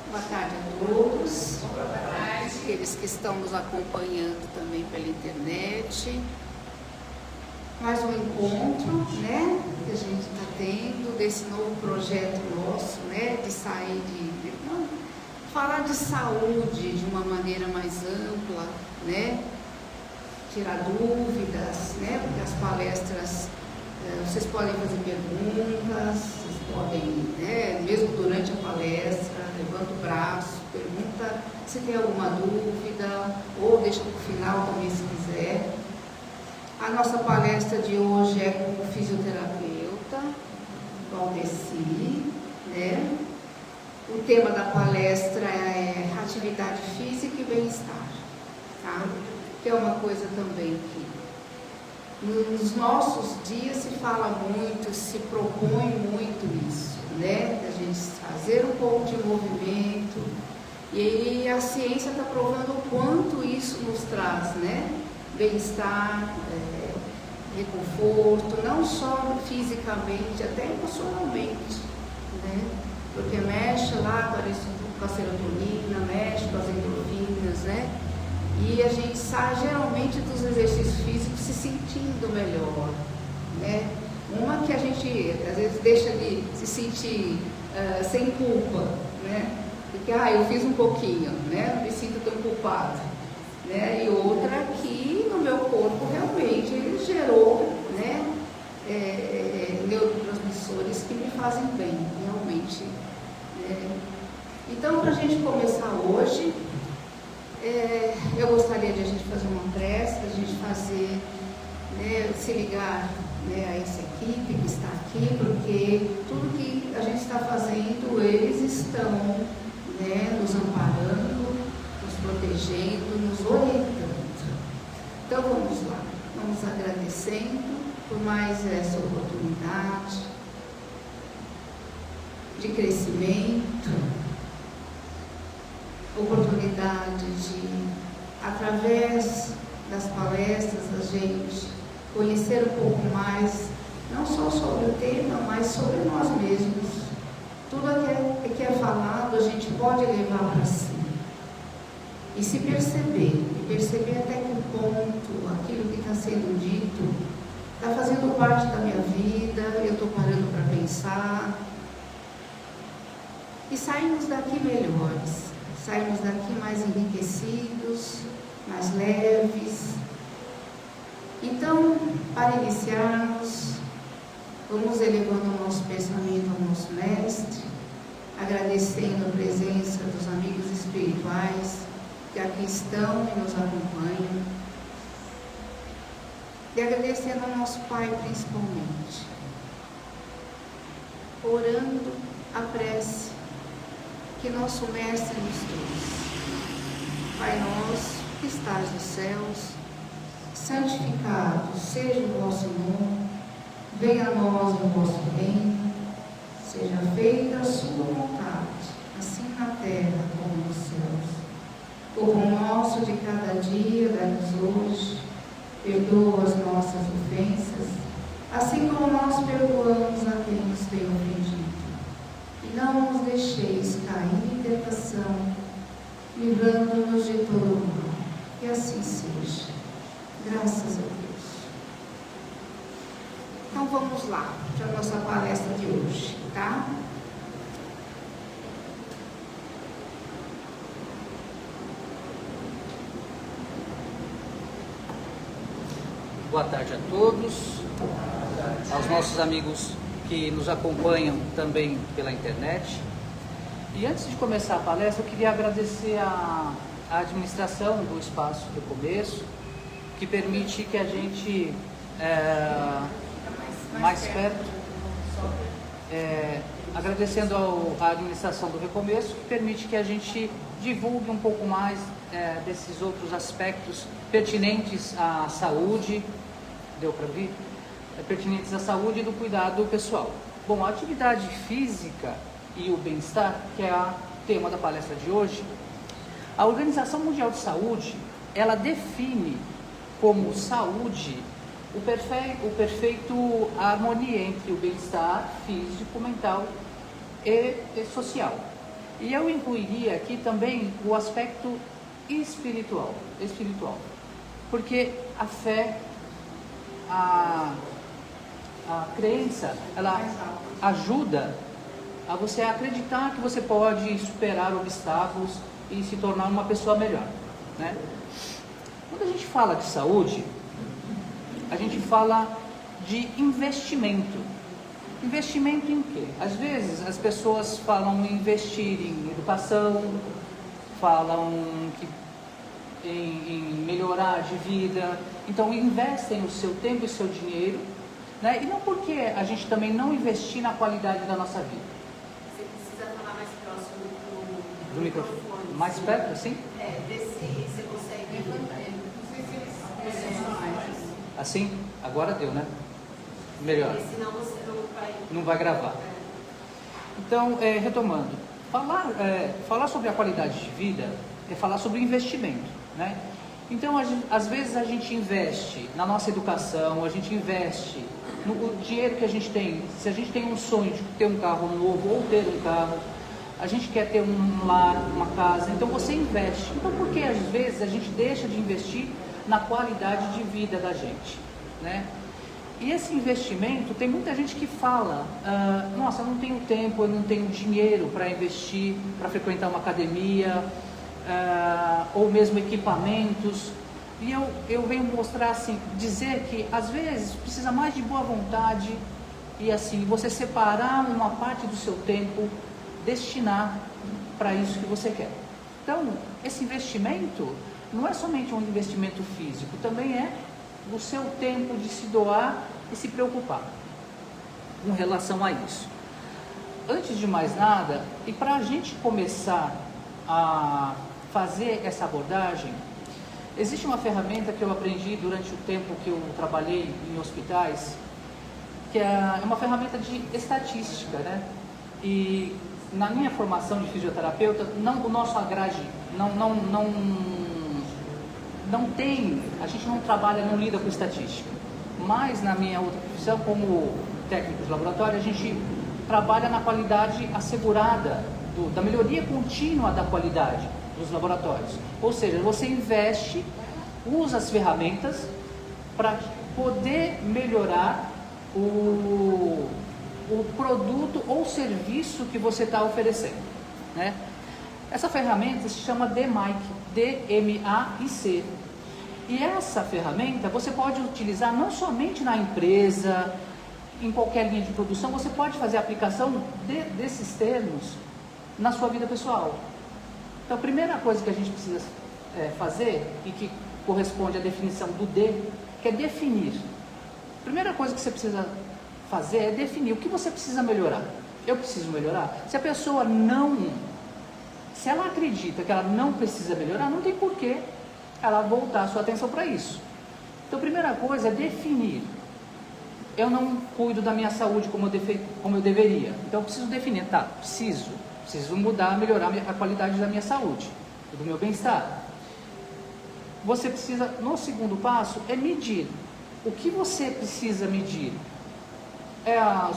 Boa tarde a todos. Boa tarde. Aqueles que estão nos acompanhando também pela internet. Mais um encontro, né, que a gente está tendo desse novo projeto nosso, né, de sair falar de saúde de uma maneira mais ampla, né, tirar dúvidas, né, porque as palestras, vocês podem fazer perguntas, vocês podem, né, mesmo durante a palestra, levanta o braço, pergunta se tem alguma dúvida, ou deixa para o final também se quiser. A nossa palestra de hoje é com o fisioterapeuta Valdeci, né? O tema da palestra é atividade física e bem-estar, tá? Que é uma coisa também que nos nossos dias se fala muito, se propõe muito isso, né? A gente fazer um pouco de movimento, e a ciência está provando o quanto isso nos traz, né? Bem-estar, reconforto, não só fisicamente, até emocionalmente, né? Porque mexe lá com a serotonina, mexe com as endorfinas, né? E a gente sai geralmente dos exercícios físicos se sentindo melhor, né? Uma que a gente às vezes deixa de se sentir sem culpa, né? Porque eu fiz um pouquinho, né? Não me sinto tão culpado, né? E outra que no meu corpo realmente ele gerou, né? Neurotransmissores que me fazem bem, realmente. Então, para a gente começar hoje, eu gostaria de a gente fazer uma prece, a gente fazer, né, se ligar, né, a essa equipe que está aqui, porque tudo que a gente está fazendo, eles estão, né, nos amparando, nos protegendo, nos orientando. Então vamos lá, vamos agradecendo por mais essa oportunidade de crescimento, oportunidade de, através das palestras, a gente conhecer um pouco mais, não só sobre o tema, mas sobre nós mesmos. Tudo que é falado, a gente pode levar para si. E se perceber, até que ponto aquilo que está sendo dito está fazendo parte da minha vida, eu estou parando para pensar. E saímos daqui melhores, saímos daqui mais enriquecidos, mais leves. Então, para iniciarmos, vamos elevando o nosso pensamento ao nosso Mestre, agradecendo a presença dos amigos espirituais que aqui estão e nos acompanham, e agradecendo ao nosso Pai principalmente, orando a prece que nosso Mestre nos trouxe. Pai nosso que estás nos céus, santificado seja o vosso nome, venha a nós o vosso reino, seja feita a sua vontade, assim na terra como nos céus. O pão nosso de cada dia dá-nos hoje, perdoa as nossas ofensas, assim como nós perdoamos a quem nos tem ofendido. E não nos deixeis cair em tentação, livrando-nos de todo o mal. Que assim seja. Graças a Deus. Então vamos lá para a nossa palestra de hoje, tá? Boa tarde a todos, aos nossos amigos que nos acompanham também pela internet. E antes de começar a palestra, eu queria agradecer a administração do Espaço Recomeço, que permite que a gente, mais perto, agradecendo à administração do Recomeço, que permite que a gente divulgue um pouco mais desses outros aspectos pertinentes à saúde, deu para vir? Pertinentes à saúde e do cuidado pessoal. Bom, a atividade física e o bem-estar, que é o tema da palestra de hoje, a Organização Mundial de Saúde, ela define como saúde o perfeito harmonia entre o bem-estar físico, mental e social. E eu incluiria aqui também o aspecto espiritual, porque a fé, a crença, ela ajuda a você acreditar que você pode superar obstáculos e se tornar uma pessoa melhor, né? Quando a gente fala de saúde, a gente fala de investimento. Investimento em quê? Às vezes as pessoas falam em investir em educação, falam em melhorar de vida, então investem o seu tempo e o seu dinheiro, né? E não porque a gente também não investir na qualidade da nossa vida. Você precisa falar mais próximo Do microfone. Mais perto, assim? Você consegue. Assim? Agora deu, né? Melhor. Senão você Não vai gravar. Então, retomando, falar sobre a qualidade de vida é falar sobre investimento, né? Então, às vezes a gente investe na nossa educação, a gente investe no dinheiro que a gente tem. Se a gente tem um sonho de ter um carro novo ou ter um carro, a gente quer ter um lar, uma casa, então você investe. Então, por que às vezes a gente deixa de investir na qualidade de vida da gente, né? E esse investimento, tem muita gente que fala, nossa, eu não tenho tempo, eu não tenho dinheiro para investir, para frequentar uma academia, ou mesmo equipamentos. E eu venho mostrar assim, dizer que às vezes precisa mais de boa vontade e assim, você separar uma parte do seu tempo, destinar para isso que você quer. Então, esse investimento não é somente um investimento físico, também é o seu tempo de se doar e se preocupar com relação a isso. Antes de mais nada, e para a gente começar a fazer essa abordagem, existe uma ferramenta que eu aprendi durante o tempo que eu trabalhei em hospitais, que é uma ferramenta de estatística, né? E na minha formação de fisioterapeuta, o nosso grade não tem, a gente não trabalha, não lida com estatística, mas na minha outra profissão, como técnico de laboratório, a gente trabalha na qualidade assegurada, da melhoria contínua da qualidade dos laboratórios. Ou seja, você investe, usa as ferramentas para poder melhorar o produto ou serviço que você está oferecendo, né? Essa ferramenta se chama DMAIC, D-M-A-I-C. E essa ferramenta você pode utilizar não somente na empresa, em qualquer linha de produção, você pode fazer a aplicação desses termos na sua vida pessoal. Então, a primeira coisa que a gente precisa fazer, e que corresponde à definição do D, que é definir. A primeira coisa que você precisa fazer é definir o que você precisa melhorar. Eu preciso melhorar? Se a pessoa se ela acredita que ela não precisa melhorar, não tem porquê ela voltar a sua atenção para isso. Então, a primeira coisa é definir. Eu não cuido da minha saúde como eu deveria. Então, eu preciso definir. Tá, preciso mudar, melhorar a qualidade da minha saúde, do meu bem-estar. Você precisa, no segundo passo, é medir. O que você precisa medir? É a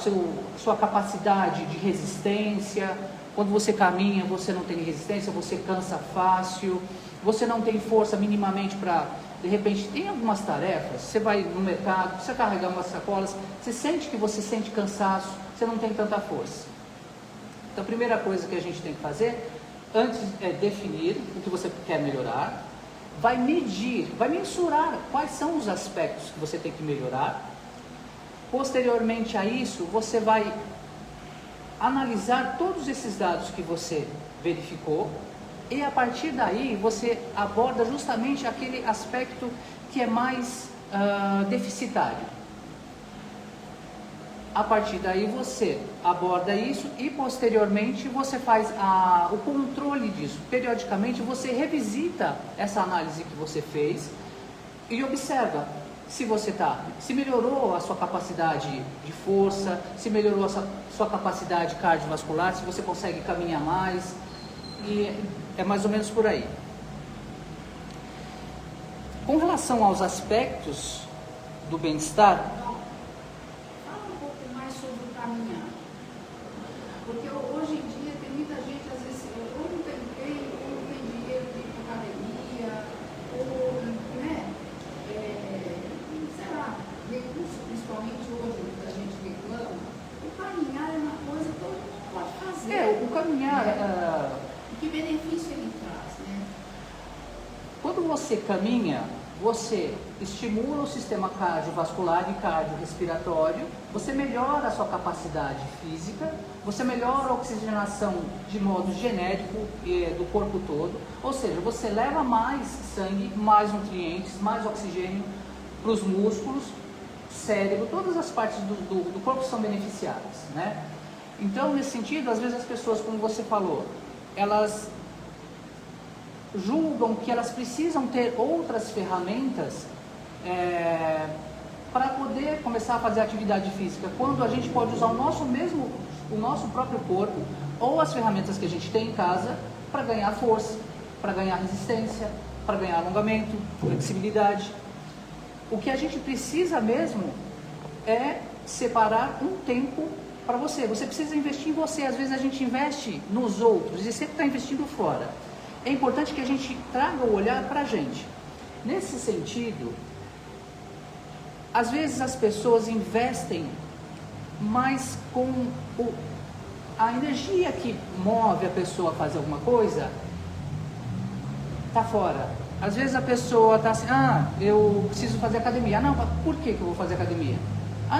sua capacidade de resistência. Quando você caminha, você não tem resistência, você cansa fácil, você não tem força minimamente para, de repente, tem algumas tarefas, você vai no mercado, precisa carregar umas sacolas, você sente que você sente cansaço, você não tem tanta força. Então, a primeira coisa que a gente tem que fazer, antes é definir o que você quer melhorar, vai medir, vai mensurar quais são os aspectos que você tem que melhorar. Posteriormente a isso, você vai analisar todos esses dados que você verificou e a partir daí você aborda justamente aquele aspecto que é mais deficitário. A partir daí você aborda isso e posteriormente você faz o controle disso. Periodicamente você revisita essa análise que você fez e observa se melhorou a sua capacidade de força, se melhorou a sua capacidade cardiovascular, se você consegue caminhar mais, e é mais ou menos por aí. Com relação aos aspectos do bem-estar. Fala um pouco mais sobre o caminhar. Porque hoje em dia tem muita gente, às vezes, ou não tem tempo, ou não tem dinheiro de ir para academia, ou, né, sei lá, recurso, principalmente hoje, muita gente reclama. O caminhar é uma coisa que todo mundo pode fazer. O caminhar... E que benefício ele traz, né? Quando você caminha, você estimula o sistema cardiovascular e cardiorrespiratório, você melhora a sua capacidade física, você melhora a oxigenação de modo genérico do corpo todo, ou seja, você leva mais sangue, mais nutrientes, mais oxigênio para os músculos, cérebro, todas as partes do corpo são beneficiadas, né? Então, nesse sentido, às vezes as pessoas, como você falou, elas julgam que elas precisam ter outras ferramentas para poder começar a fazer atividade física, quando a gente pode usar o nosso próprio corpo ou as ferramentas que a gente tem em casa para ganhar força, para ganhar resistência, para ganhar alongamento, flexibilidade. O que a gente precisa mesmo é separar um tempo para você. Você precisa investir em você. Às vezes a gente investe nos outros e sempre está investindo fora. É importante que a gente traga o olhar para a gente. Nesse sentido, às vezes as pessoas investem mais com a energia que move a pessoa a fazer alguma coisa, está fora. Às vezes a pessoa está assim, eu preciso fazer academia. Não, por que eu vou fazer academia?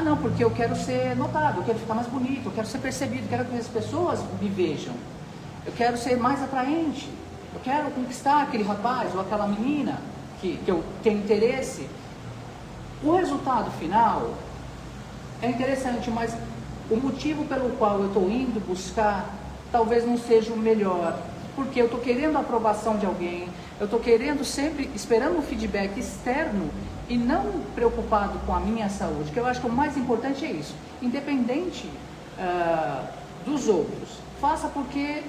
Não, porque eu quero ser notado, eu quero ficar mais bonito, eu quero ser percebido, eu quero que as pessoas me vejam. Eu quero ser mais atraente, eu quero conquistar aquele rapaz ou aquela menina que eu tenho interesse. O resultado final é interessante, mas o motivo pelo qual eu estou indo buscar talvez não seja o melhor, porque eu estou querendo a aprovação de alguém, eu estou querendo sempre, esperando um feedback externo e não preocupado com a minha saúde, que eu acho que o mais importante é isso, independente dos outros. Faça porque,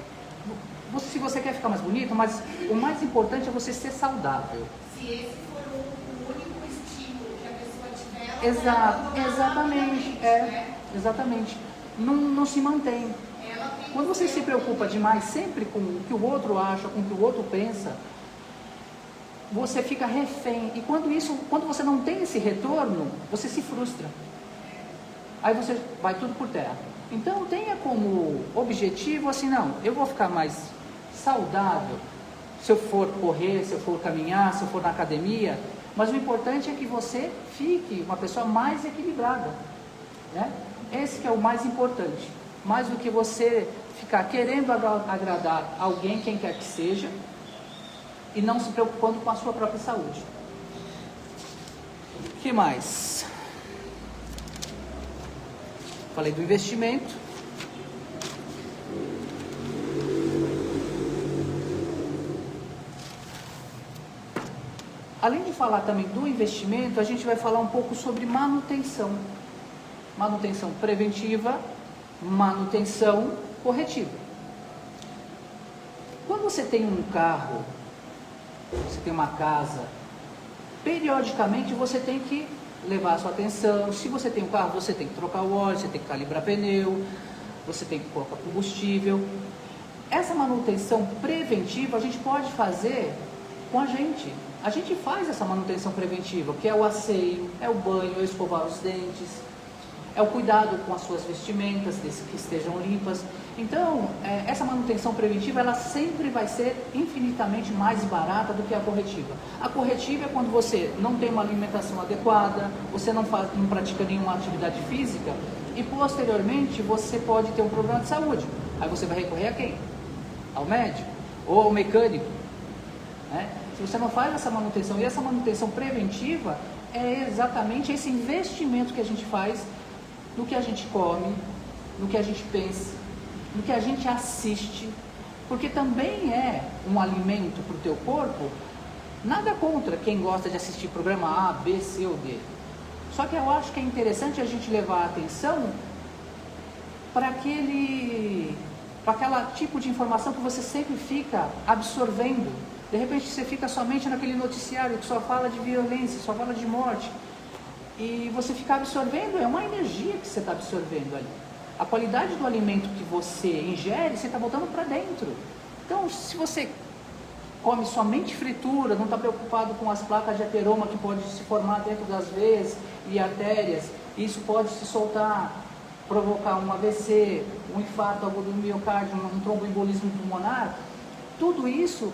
se você quer ficar mais bonito, mas o mais importante é você ser saudável. Se esse for o único estímulo que a pessoa tiver, ela Exatamente, exatamente. Não se mantém. Quando você se preocupa demais sempre com o que o outro acha, com o que o outro pensa, você fica refém. E quando você não tem esse retorno, você se frustra. Aí você vai tudo por terra. Então tenha como objetivo assim, não, eu vou ficar mais saudável se eu for correr, se eu for caminhar, se eu for na academia, mas o importante é que você fique uma pessoa mais equilibrada, né? Esse que é o mais importante, mais do que você ficar querendo agradar alguém, quem quer que seja, e não se preocupando com a sua própria saúde. O que mais? Falei do investimento. Além de falar também do investimento, a gente vai falar um pouco sobre manutenção. Manutenção preventiva, manutenção corretiva. Quando você tem um carro, você tem uma casa, periodicamente você tem que levar a sua atenção. Se você tem um carro, você tem que trocar o óleo, você tem que calibrar pneu, você tem que colocar combustível. Essa manutenção preventiva a gente pode fazer com a gente. A gente faz essa manutenção preventiva, que é o asseio, é o banho, é escovar os dentes, é o cuidado com as suas vestimentas, que estejam limpas. Então, essa manutenção preventiva, ela sempre vai ser infinitamente mais barata do que a corretiva. A corretiva é quando você não tem uma alimentação adequada, você não pratica nenhuma atividade física e posteriormente você pode ter um problema de saúde. Aí você vai recorrer a quem? Ao médico ou ao mecânico, né? Se você não faz essa manutenção, e essa manutenção preventiva é exatamente esse investimento que a gente faz no que a gente come, no que a gente pensa, no que a gente assiste, porque também é um alimento para o teu corpo. Nada contra quem gosta de assistir programa A, B, C ou D. Só que eu acho que é interessante a gente levar a atenção para aquele tipo de informação que você sempre fica absorvendo. De repente você fica somente naquele noticiário que só fala de violência, só fala de morte. e você fica absorvendo, é uma energia que você está absorvendo ali. A qualidade do alimento que você ingere, você está botando para dentro. Então, se você come somente fritura, não está preocupado com as placas de ateroma que pode se formar dentro das veias e artérias, isso pode se soltar, provocar um AVC, um infarto agudo do miocárdio, um tromboembolismo pulmonar. Tudo isso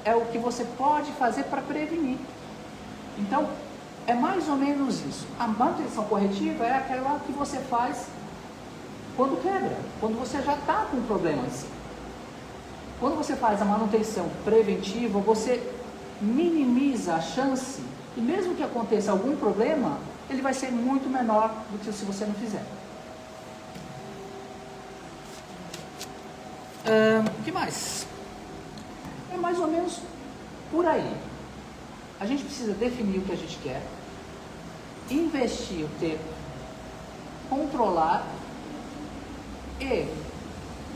é o que você pode fazer para prevenir. Então, é mais ou menos isso. A manutenção corretiva é aquela que você faz quando quebra, quando você já está com problemas. Quando você faz a manutenção preventiva, você minimiza a chance, e mesmo que aconteça algum problema, ele vai ser muito menor do que se você não fizer. O que mais? É mais ou menos por aí. A gente precisa definir o que a gente quer, investir o tempo, controlar e,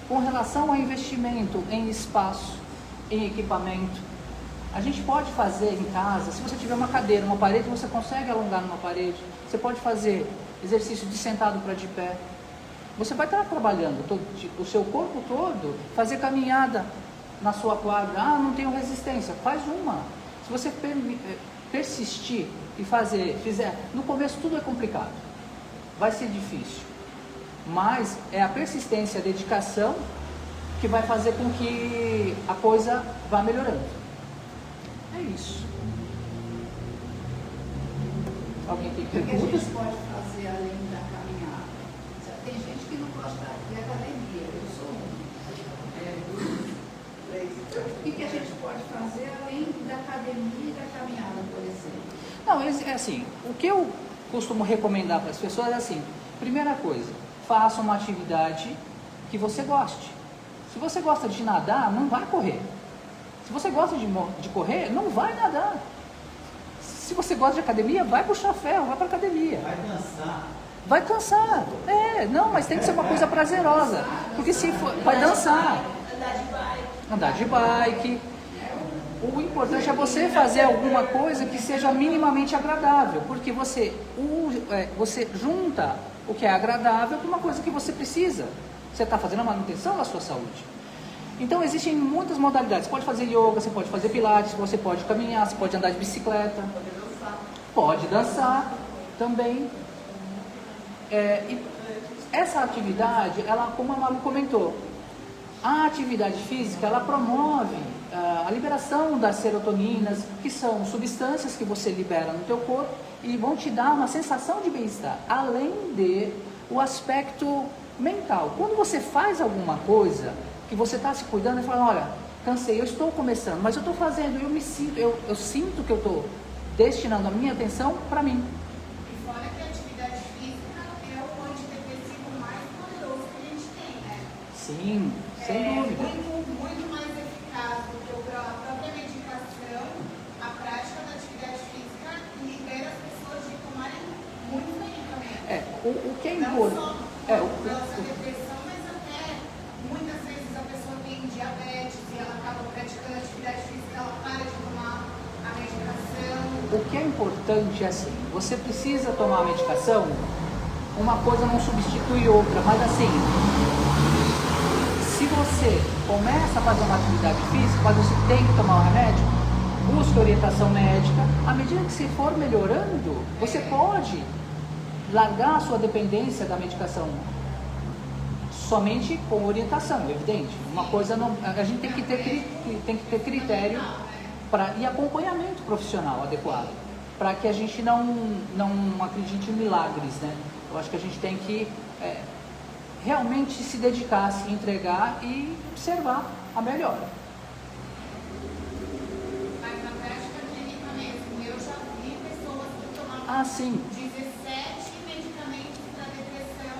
com relação ao investimento em espaço, em equipamento, a gente pode fazer em casa, se você tiver uma cadeira, uma parede, você consegue alongar numa parede, você pode fazer exercício de sentado para de pé, você vai estar trabalhando o seu corpo todo, fazer caminhada na sua quadra, não tenho resistência, faz uma. Se você persistir e fizer, no começo tudo é complicado, vai ser difícil, mas é a persistência, a dedicação que vai fazer com que a coisa vá melhorando. É isso. Alguém tem O que a perguntas? gente pode fazer além da caminhada? Tem gente que não gosta de academia, eu sou um. O que a gente pode fazer além da academia e da caminhada, por exemplo? Não, é assim, o que eu costumo recomendar para as pessoas é assim, primeira coisa, faça uma atividade que você goste. Se você gosta de nadar, não vai correr. Se você gosta de correr, não vai nadar. Se você gosta de academia, vai puxar ferro, vai para academia. Vai dançar. Vai cansar. Não, mas tem que ser uma coisa prazerosa. Porque se for, vai dançar. Andar de bike. O importante é você fazer alguma coisa que seja minimamente agradável. Porque você junta o que é agradável com uma coisa que você precisa. Você está fazendo a manutenção da sua saúde. Então existem muitas modalidades. Você pode fazer yoga, você pode fazer pilates, você pode caminhar, você pode andar de bicicleta. Pode dançar também. E essa atividade, ela, como a Malu comentou, a atividade física, ela promove a liberação das serotoninas, que são substâncias que você libera no teu corpo e vão te dar uma sensação de bem-estar, além de o aspecto mental. Quando você faz alguma coisa que você está se cuidando e fala, olha, cansei, eu estou começando, mas eu estou fazendo, eu sinto que eu estou destinando a minha atenção para mim. E fora que a atividade física é o antidepressivo mais poderoso que a gente tem, né? Sim, sem dúvida. Muito mais eficaz do que a própria medicação. A prática da atividade física libera as pessoas de tomarem muito medicamento. O que é Não importante. só pela sua depressão, mas até muitas vezes a pessoa tem diabetes e ela acaba praticando atividade física, ela para de tomar a medicação. O que é importante é assim, você precisa tomar a medicação, uma coisa não substitui outra, mas assim, se você começa a fazer uma atividade física, mas você tem que tomar um remédio, busque orientação médica, à medida que você for melhorando, você pode largar a sua dependência da medicação somente com orientação, evidente. Uma coisa não, a gente tem que ter critério e acompanhamento profissional adequado, para que a gente não acredite em milagres, né? Eu acho que a gente tem que realmente se dedicar, se entregar e observar a melhora. Mas na prática clínica mesmo, eu já vi pessoas que tomavam Sim. 17 medicamentos para depressão,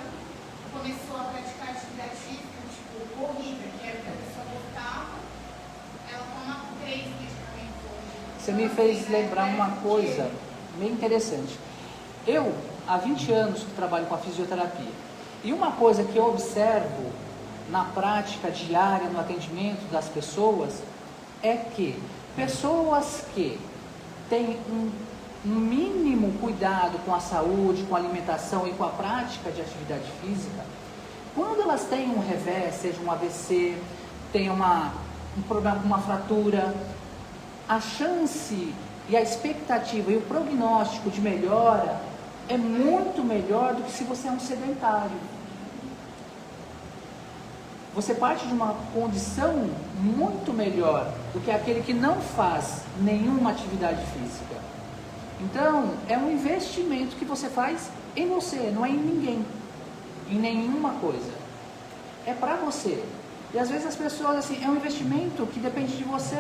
começou a praticar atividade física, tipo corrida, que era o que a pessoa gostava, ela toma 3 medicamentos hoje. Você me fez lembrar uma coisa bem interessante. Eu, há 20 anos que trabalho com a fisioterapia, e uma coisa que eu observo na prática diária, no atendimento das pessoas, é que pessoas que têm um mínimo cuidado com a saúde, com a alimentação e com a prática de atividade física, quando elas têm um revés, seja um AVC, tem um problema com uma fratura, a chance e a expectativa e o prognóstico de melhora é muito melhor do que se você é um sedentário. Você parte de uma condição muito melhor do que aquele que não faz nenhuma atividade física. Então, é um investimento que você faz em você, não é em ninguém, em nenhuma coisa. É para você. E às vezes as pessoas, assim, é um investimento que depende de você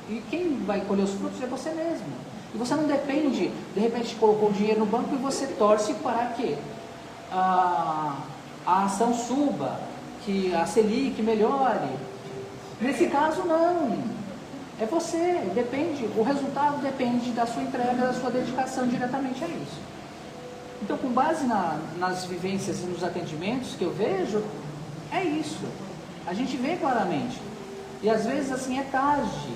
e quem vai colher os frutos é você mesmo. E você não depende, de repente colocou o dinheiro no banco e você torce para que a ação suba, que a Selic melhore. Nesse caso não, é você, depende, o resultado depende da sua entrega, da sua dedicação diretamente a isso. Então, com base nas vivências e nos atendimentos que eu vejo, é isso, a gente vê claramente. E às vezes assim é tarde,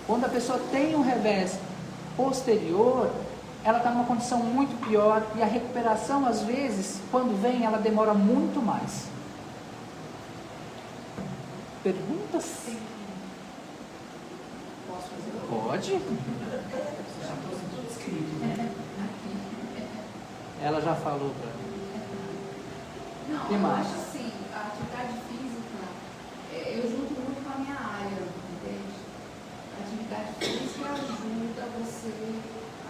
quando a pessoa tem um revés posterior, ela está numa condição muito pior e a recuperação, às vezes, quando vem, ela demora muito mais. Perguntas? Posso fazer? Pode. Ela já falou para mim. Não, Que eu mais? acho assim, a atividade física, eu junto muito com a minha área, entende? A atividade física ajuda você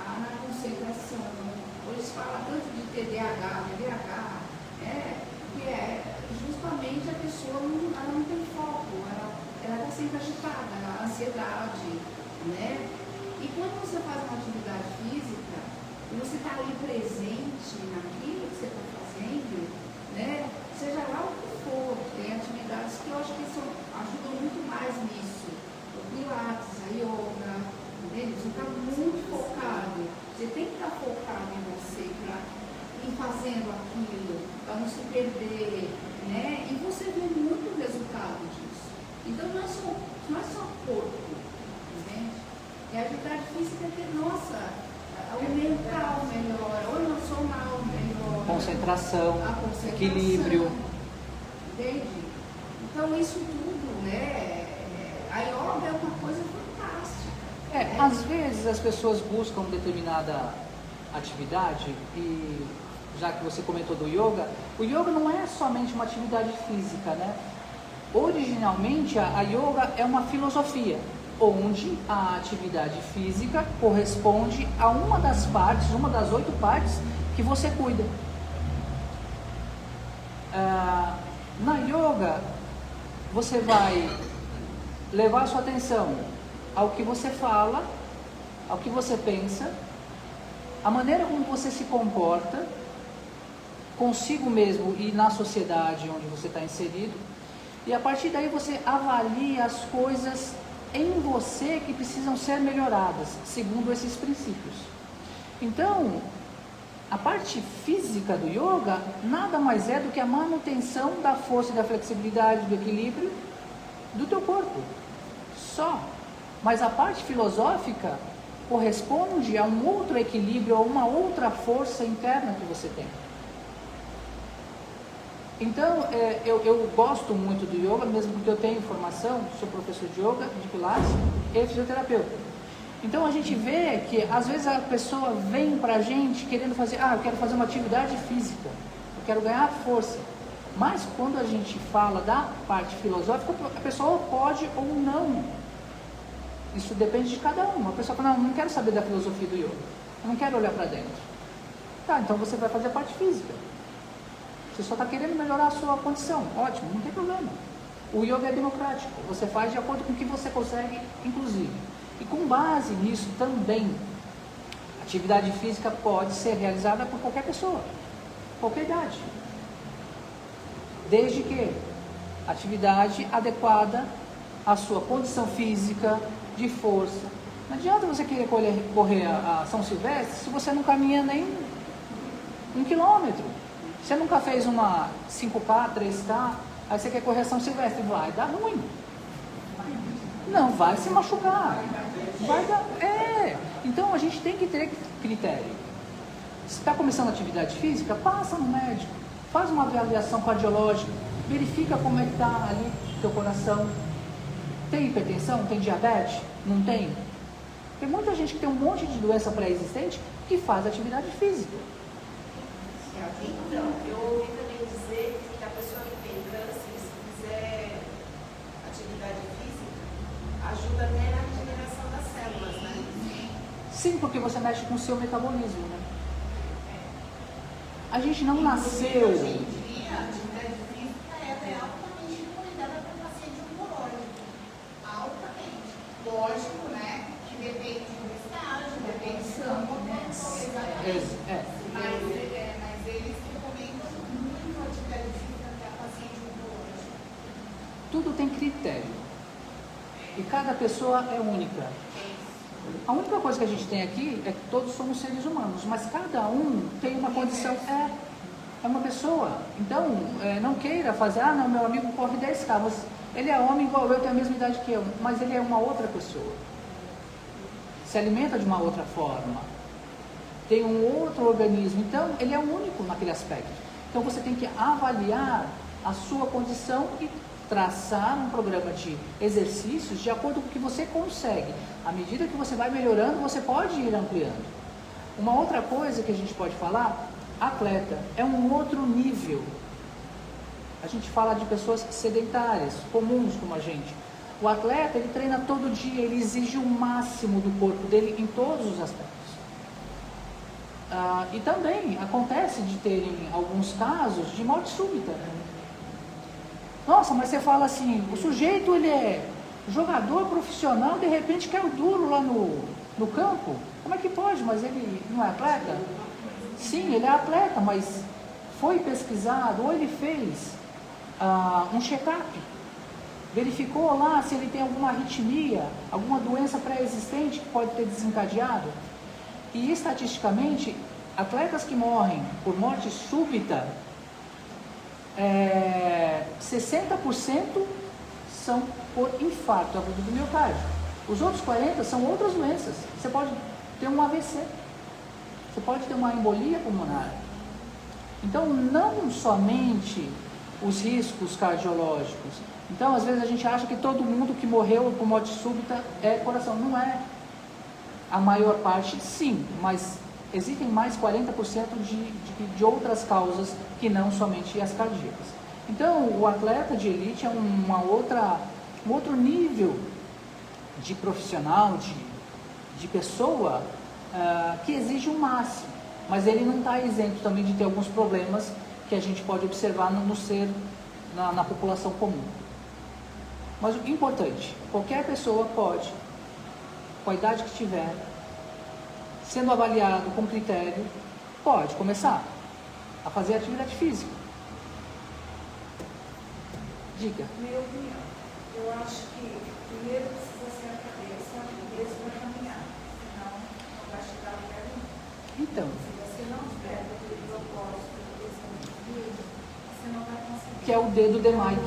na concentração. Hoje se fala tanto de TDAH, que é justamente a pessoa ela não tem foco, ela está sempre agitada, a ansiedade, né? E quando você faz uma atividade física, você está ali presente naquilo que você está fazendo, né? Seja lá o que for, tem atividades que eu acho que ajudam muito mais nisso. O Pilates, a yoga, entende? Você está muito focado. Você tem que estar focado em você para ir fazendo aquilo, para não se perder, né? E você vê muito resultado disso. Então não é só corpo, entende? E a atividade física é que, nossa, o mental melhora, o emocional melhora. Concentração, A concentração, equilíbrio. Entende? Então isso tudo, né? A yoga é uma coisa fantástica. Né? Às vezes as pessoas buscam determinada atividade e, já que você comentou do yoga, o yoga não é somente uma atividade física, né? Originalmente a yoga é uma filosofia, onde a atividade física corresponde a uma das partes, uma das 8 partes que você cuida. Na yoga, você vai levar sua atenção ao que você fala, ao que você pensa, a maneira como você se comporta consigo mesmo e na sociedade onde você está inserido, e a partir daí você avalia as coisas em você que precisam ser melhoradas, segundo esses princípios. Então, a parte física do yoga nada mais é do que a manutenção da força e da flexibilidade, do equilíbrio do teu corpo. Só. Mas a parte filosófica corresponde a um outro equilíbrio, a uma outra força interna que você tem. Então, eu gosto muito do yoga, mesmo porque eu tenho formação, sou professor de yoga, de pilates e fisioterapeuta. Então, a gente vê que, às vezes, a pessoa vem pra gente querendo fazer, eu quero fazer uma atividade física, eu quero ganhar força. Mas, quando a gente fala da parte filosófica, a pessoa pode ou não. Isso depende de cada um. A pessoa fala, não quero saber da filosofia do yoga, eu não quero olhar para dentro. Tá, então você vai fazer a parte física. Você só está querendo melhorar a sua condição, ótimo, não tem problema. O yoga é democrático, você faz de acordo com o que você consegue, inclusive. E com base nisso também, a atividade física pode ser realizada por qualquer pessoa, qualquer idade. Desde que atividade adequada à sua condição física, de força. Não adianta você querer correr a São Silvestre se você não caminha nem 1 quilômetro. Você nunca fez uma 5K, 3K, aí você quer correr a São Silvestre, vai dar ruim. Não, vai se machucar. Vai dar, Então a gente tem que ter critério. Se está começando a atividade física, passa no médico, faz uma avaliação cardiológica, verifica como é que está ali teu coração. Tem hipertensão? Tem diabetes? Não tem? Tem muita gente que tem um monte de doença pré-existente que faz atividade física. Então, eu ouvi também dizer que a pessoa que tem câncer, se fizer atividade física, ajuda até na regeneração das células, né? Sim, porque você mexe com o seu metabolismo, né? A gente não nasceu... Hoje em dia, a atividade física é altamente recomendada para o paciente oncológico. Altamente. Lógico, né? Que depende do estágio, depende do campo, né? Mas eles recomendam muito a atividade física para paciente oncológico. Tudo tem critério. E cada pessoa é única. A única coisa que a gente tem aqui é que todos somos seres humanos, mas cada um tem uma condição, é uma pessoa. Então, não queira fazer, não, meu amigo corre 10K, mas ele é homem igual eu, tem a mesma idade que eu, mas ele é uma outra pessoa. Se alimenta de uma outra forma, tem um outro organismo, então ele é único naquele aspecto. Então você tem que avaliar a sua condição e traçar um programa de exercícios de acordo com o que você consegue. À medida que você vai melhorando, você pode ir ampliando. Uma outra coisa que a gente pode falar, atleta, é um outro nível. A gente fala de pessoas sedentárias, comuns como a gente. O atleta, ele treina todo dia, ele exige o máximo do corpo dele em todos os aspectos. E também acontece de terem alguns casos de morte súbita. Nossa, mas você fala assim, o sujeito ele é jogador profissional, de repente quer o duro lá no campo. Como é que pode? Mas ele não é atleta? Sim, ele é atleta, mas foi pesquisado ou ele fez um check-up. Verificou lá se ele tem alguma arritmia, alguma doença pré-existente que pode ter desencadeado. E estatisticamente, atletas que morrem por morte súbita, 60% são por infarto agudo do miocárdio. Os outros 40% são outras doenças. Você pode ter um AVC, você pode ter uma embolia pulmonar. Então, não somente os riscos cardiológicos. Então, às vezes a gente acha que todo mundo que morreu por morte súbita é coração. Não é. A maior parte, sim, mas existem mais 40% de outras causas que não somente as cardíacas. Então, o atleta de elite é um outro nível de profissional, de pessoa que exige o máximo, mas ele não está isento também de ter alguns problemas que a gente pode observar na população comum. Mas o importante, qualquer pessoa pode, com a idade que tiver, sendo avaliado com critério, pode começar a fazer atividade física. Diga. Minha opinião, eu acho que primeiro precisa ser a cabeça mesmo para caminhar, senão não vai chegar a lugar nenhum. Então, Se você não tiver aquele propósito, esse vídeo, você não vai conseguir. que é o dedo de Mike.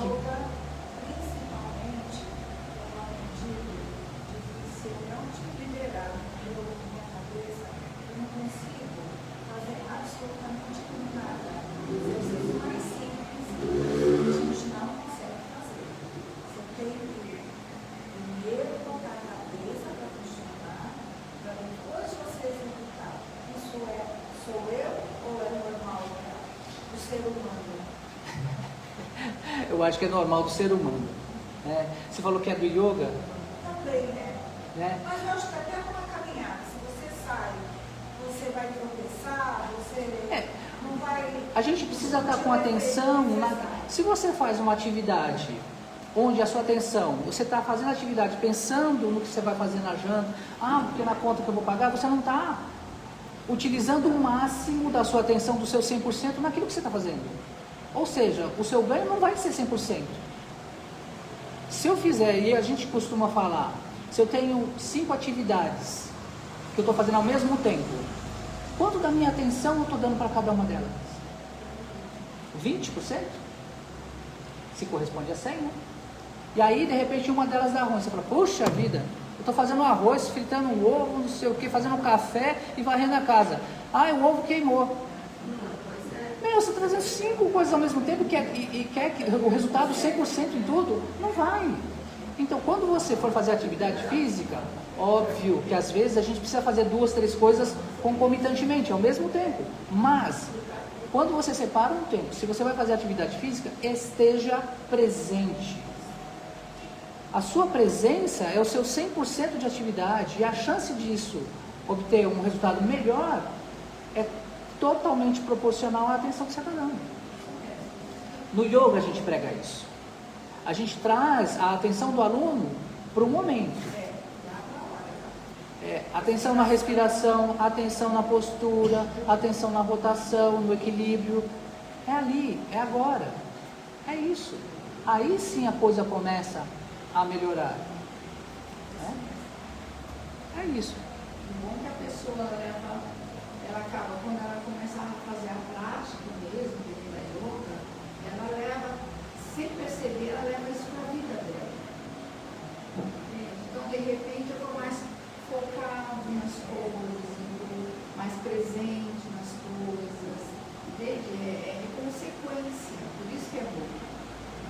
Principalmente, eu acredito de se eu não te liberar minha cabeça, eu não consigo fazer absolutamente nada. Exercício mais simples, a gente não consegue fazer. Você tem que primeiro botar a cabeça para funcionar, para depois você executar. Isso sou eu ou é normal do ser humano? Eu acho que é normal do ser humano. Você falou que é do yoga, Também, né? né? Mas eu acho que até uma caminhada, se você sai, você vai tropeçar, você não vai... A gente precisa estar com atenção. Se você faz uma atividade onde a sua atenção, você está fazendo atividade pensando no que você vai fazer na janta, porque na conta que eu vou pagar, você não está utilizando o máximo da sua atenção, do seu 100% naquilo que você está fazendo. Ou seja, o seu ganho não vai ser 100%. Se eu fizer, e a gente costuma falar, se eu tenho 5 atividades que eu estou fazendo ao mesmo tempo, quanto da minha atenção eu estou dando para cada uma delas? 20%? Se corresponde a 100, né? E aí, de repente, uma delas dá ruim. Você fala, puxa vida, estou fazendo um arroz, fritando um ovo, não sei o que, fazendo um café e varrendo a casa. Ah, o ovo queimou. Meu, você está fazendo 5 coisas ao mesmo tempo e quer que o resultado 100% em tudo? Não vai. Então, quando você for fazer atividade física, óbvio que às vezes a gente precisa fazer 2, 3 coisas concomitantemente, ao mesmo tempo. Mas, quando você separa um tempo, se você vai fazer atividade física, esteja presente. A sua presença é o seu 100% de atividade e a chance disso obter um resultado melhor é totalmente proporcional à atenção que você está dando. No yoga a gente prega isso. A gente traz a atenção do aluno para o momento. Atenção na respiração, atenção na postura, atenção na rotação, no equilíbrio. É ali, é agora. É isso. Aí sim a coisa começa a melhorar. É isso. O bom é que a pessoa ela acaba, quando ela começa a fazer a prática mesmo, da yoga, ela leva, sem perceber, ela leva isso para a vida dela. Então, de repente, eu estou mais focado nas coisas, mais presente nas coisas. É consequência, por isso que é bom.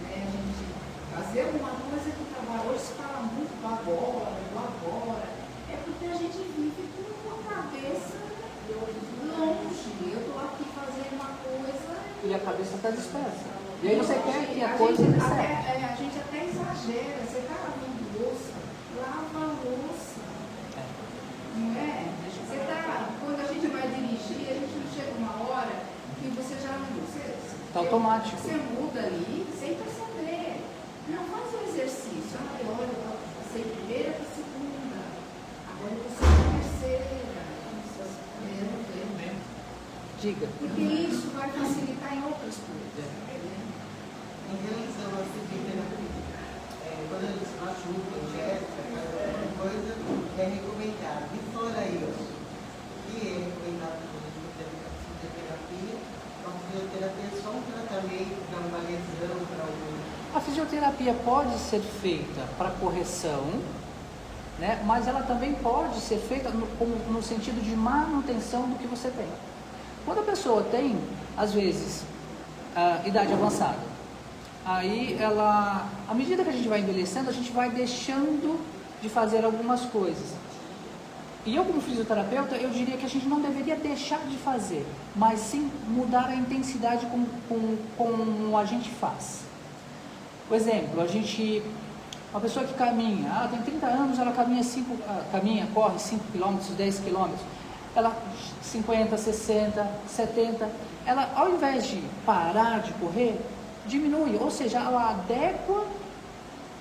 A gente fazer alguma coisa que o trabalho hoje se fala muito do agora, é porque a gente vive com a cabeça longe. Eu estou aqui fazendo uma coisa E a cabeça está dispersa. E aí você quer que a a coisa gente dê certo. a gente até exagera. Você está lavando louça, lava a louça. Não é? Quando a gente vai dirigir, a gente não chega uma hora que você já não. Está automático. Você muda ali sem perceber. Não faz o exercício. Olha, eu passei primeira para segunda. Agora eu passei para terceira. Diga. Porque isso vai facilitar em outras coisas. Em relação à fisioterapia, quando eles machucam, ingesta, faz alguma coisa, é recomendado. E fora isso, o que é recomendado na fisioterapia? A fisioterapia é só um tratamento para uma lesão, para algum. A fisioterapia pode ser feita para correção, né? Mas ela também pode ser feita no sentido de manutenção do que você tem. Quando a pessoa tem, às vezes, idade avançada, aí ela, à medida que a gente vai envelhecendo, a gente vai deixando de fazer algumas coisas. E eu, como fisioterapeuta, eu diria que a gente não deveria deixar de fazer, mas sim mudar a intensidade como a gente faz. Por exemplo, uma pessoa que caminha, tem 30 anos, ela corre 5 km, 10 km, ela 50, 60, 70, ela ao invés de parar de correr, diminui, ou seja, ela adequa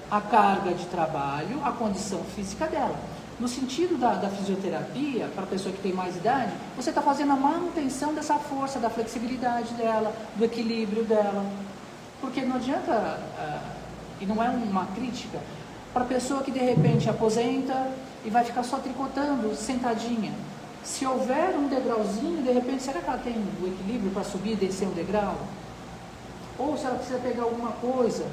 a carga de trabalho à condição física dela. No sentido da fisioterapia, para a pessoa que tem mais idade, você está fazendo a manutenção dessa força, da flexibilidade dela, do equilíbrio dela. Porque não adianta, e não é uma crítica, para a pessoa que de repente aposenta e vai ficar só tricotando, sentadinha. Se houver um degrauzinho, de repente, será que ela tem o equilíbrio para subir e descer um degrau? Ou se ela precisa pegar alguma coisa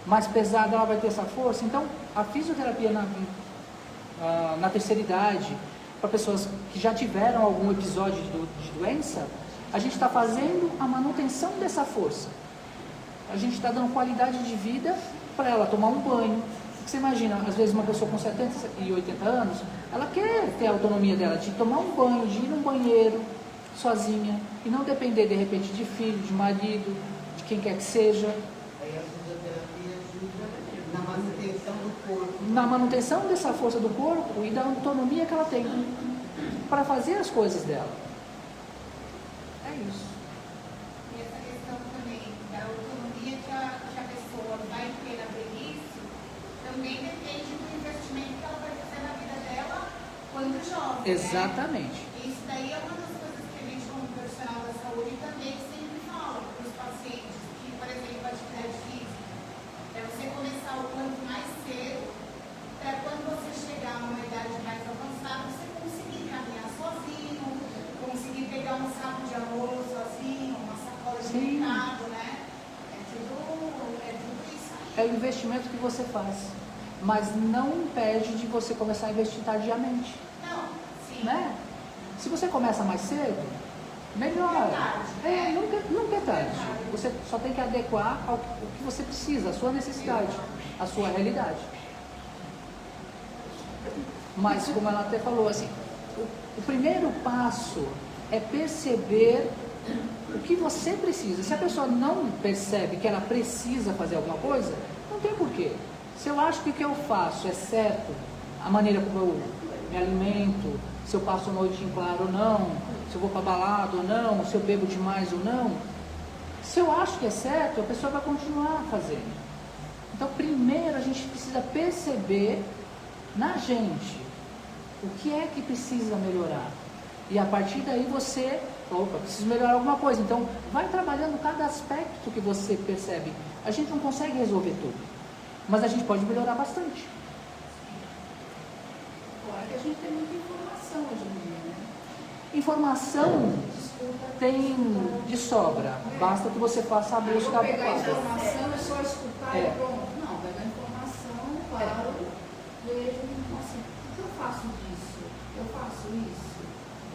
mais pesada, ela vai ter essa força? Então, a fisioterapia na terceira idade, para pessoas que já tiveram algum episódio de doença, a gente está fazendo a manutenção dessa força. A gente está dando qualidade de vida para ela tomar um banho. Você imagina, às vezes uma pessoa com 70 e 80 anos, ela quer ter a autonomia dela de tomar um banho, de ir no banheiro sozinha e não depender de repente de filho, de marido, de quem quer que seja. Aí a fisioterapia ajuda na manutenção do corpo. Na manutenção dessa força do corpo e da autonomia que ela tem para fazer as coisas dela. É isso. E essa questão também da autonomia que a pessoa vai ter na velhice também depende do investimento que ela vai fazer na vida dela quando jovem. Exatamente. Né? Isso daí é uma das coisas que a gente, como profissional da saúde, também sempre fala para os pacientes, que, por exemplo, a atividade física, é você começar o quanto mais cedo, para quando você chegar numa idade mais avançada, você conseguir caminhar sozinho, conseguir pegar um saco de arroz sozinho, uma sacola de mercado, né? É tudo isso aí. É o investimento que você faz. mas não impede de você começar a investir tardiamente, Não, sim. né? Se você começa mais cedo, melhor. Nunca é tarde. Você só tem que adequar ao que você precisa, a sua necessidade, a sua realidade. Mas, como ela até falou, assim, o primeiro passo é perceber o que você precisa. Se a pessoa não percebe que ela precisa fazer alguma coisa, não tem porquê. Se eu acho que o que eu faço é certo, a maneira como eu me alimento, se eu passo a noite em claro ou não, se eu vou para balada ou não, se eu bebo demais ou não, se eu acho que é certo, a pessoa vai continuar fazendo. Então, primeiro a gente precisa perceber na gente o que é que precisa melhorar. E a partir daí você, preciso melhorar alguma coisa. Então, vai trabalhando cada aspecto que você percebe. A gente não consegue resolver tudo, mas a gente pode melhorar bastante. Claro que a gente tem muita informação hoje em dia, né? Informação tem de sobra, basta que você faça a Eu vou busca pegar a adequada. informação, é só escutar É. e pronto. Não, pegar a informação, claro, vejo, assim, o que eu faço disso? Eu faço isso?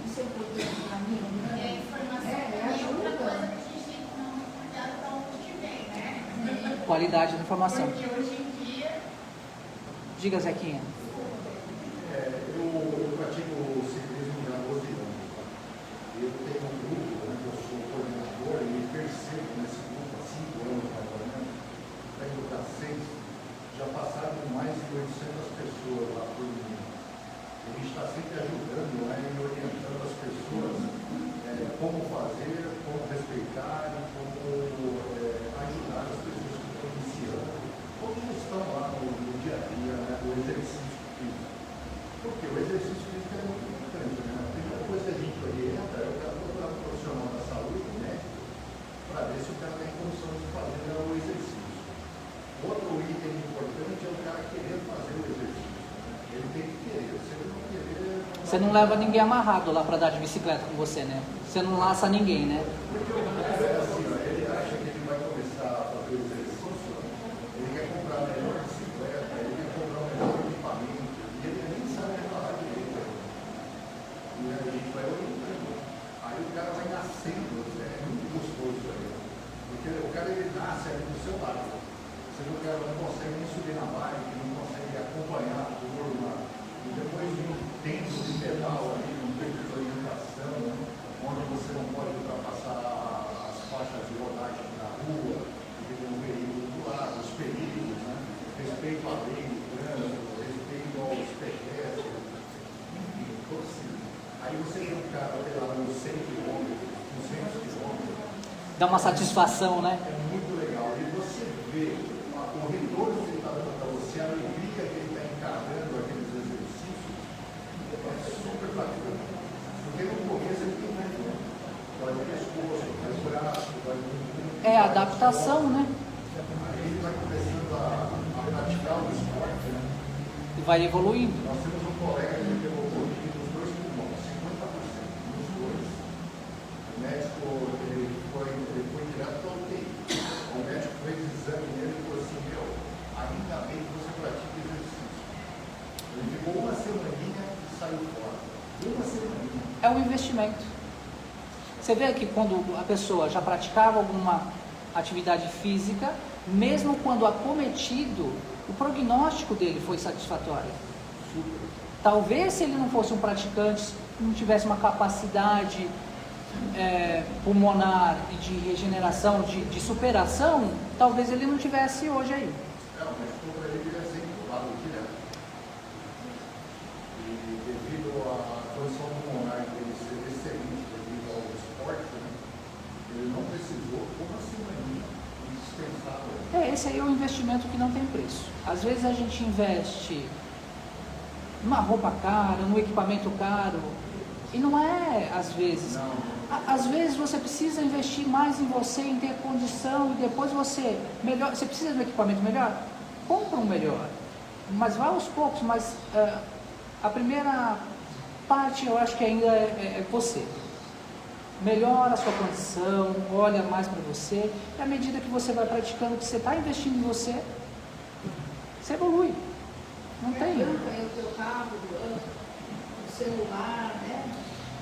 Isso é importante para mim? Não? E a informação É, também é outra ajuda. coisa que a gente tem que tomar muito cuidado para onde que vem, né? Qualidade da informação. Porque hoje em dia, Diga, Zequinha. Eu pratico o ciclismo já há 12 anos. Tá? Eu tenho um grupo onde eu sou coordenador e percebo nesse grupo há 5 anos mais ou menos, está indo para 6, já passaram mais de 800 pessoas lá por mês. A gente está sempre ajudando e orientando as pessoas como fazer, como respeitar e como ajudar as pessoas que estão iniciando, como estão lá no dia a dia, né, o exercício físico. Porque o exercício físico é muito importante, né? A primeira coisa que a gente orienta é o cara procurar um profissional da saúde, né? Para ver se o cara tem condição de fazer o exercício. Outro item importante é o cara querer fazer o exercício. Ele tem que querer. Se ele não querer. Você não leva ninguém amarrado lá para dar de bicicleta com você, né? Você não laça ninguém, né? Porque o cara é assim, ó, ele acha que ele vai começar a fazer o exercício, ele quer comprar a melhor bicicleta, ele quer comprar o melhor equipamento, e ele nem sabe falar direito. E a gente vai orientando. Aí o cara vai nascendo, é muito gostoso isso aí. Porque o cara ele nasce ali do seu lado. Você vê o cara não consegue nem subir na bike, não consegue acompanhar a turma. E depois de um tempo de pedal ali, um tempo de orientação, onde você não pode ultrapassar as faixas de rodagem na rua, porque tem um veículo do lado, os perigos, né? Respeito à lei do trânsito, respeito aos pedestres, enfim, torcida. Aí você vê um cara pedalando 100 km, 200 km. Dá uma satisfação, né? É muito legal. E você vê o retorno que ele está dando para você, a alegria que ele está encarando aqueles exercícios, é super bacana. Porque no começo ele tem mais dói o pescoço, mais o braço, dói o É a adaptação, né? Aí ele vai começando a praticar o esporte, né? E vai evoluindo. Nós temos um colega que pegou Covid nos 2 pulmões, 50% nos 2. O médico, ele foi direto para o UTI. O médico fez exame nele e falou assim, ainda bem que você pratica exercício. Ele ficou uma semaninha e saiu fora. Uma semaninha. É um investimento. Você vê que quando a pessoa já praticava alguma atividade física, mesmo quando acometido, o prognóstico dele foi satisfatório. Talvez se ele não fosse um praticante, não tivesse uma capacidade pulmonar e de regeneração, de superação, talvez ele não tivesse hoje aí. Mas para ele ia ser incubado direto. E devido à condição pulmonar dele ser excelente, devido ao esporte, né, ele não precisou, uma semaninha, indispensável. Esse aí é um investimento que não tem preço. Às vezes a gente investe numa roupa cara, num equipamento caro, e não é às vezes. Às vezes você precisa investir mais em você, em ter condição, e depois você precisa de um equipamento melhor? Compra um melhor. Mas vai aos poucos, mas a primeira parte eu acho que ainda é você. Melhora a sua condição, olha mais para você, e à medida que você vai praticando, que você está investindo em você, você evolui. Não tem. Tampa aí o teu carro, o celular, né?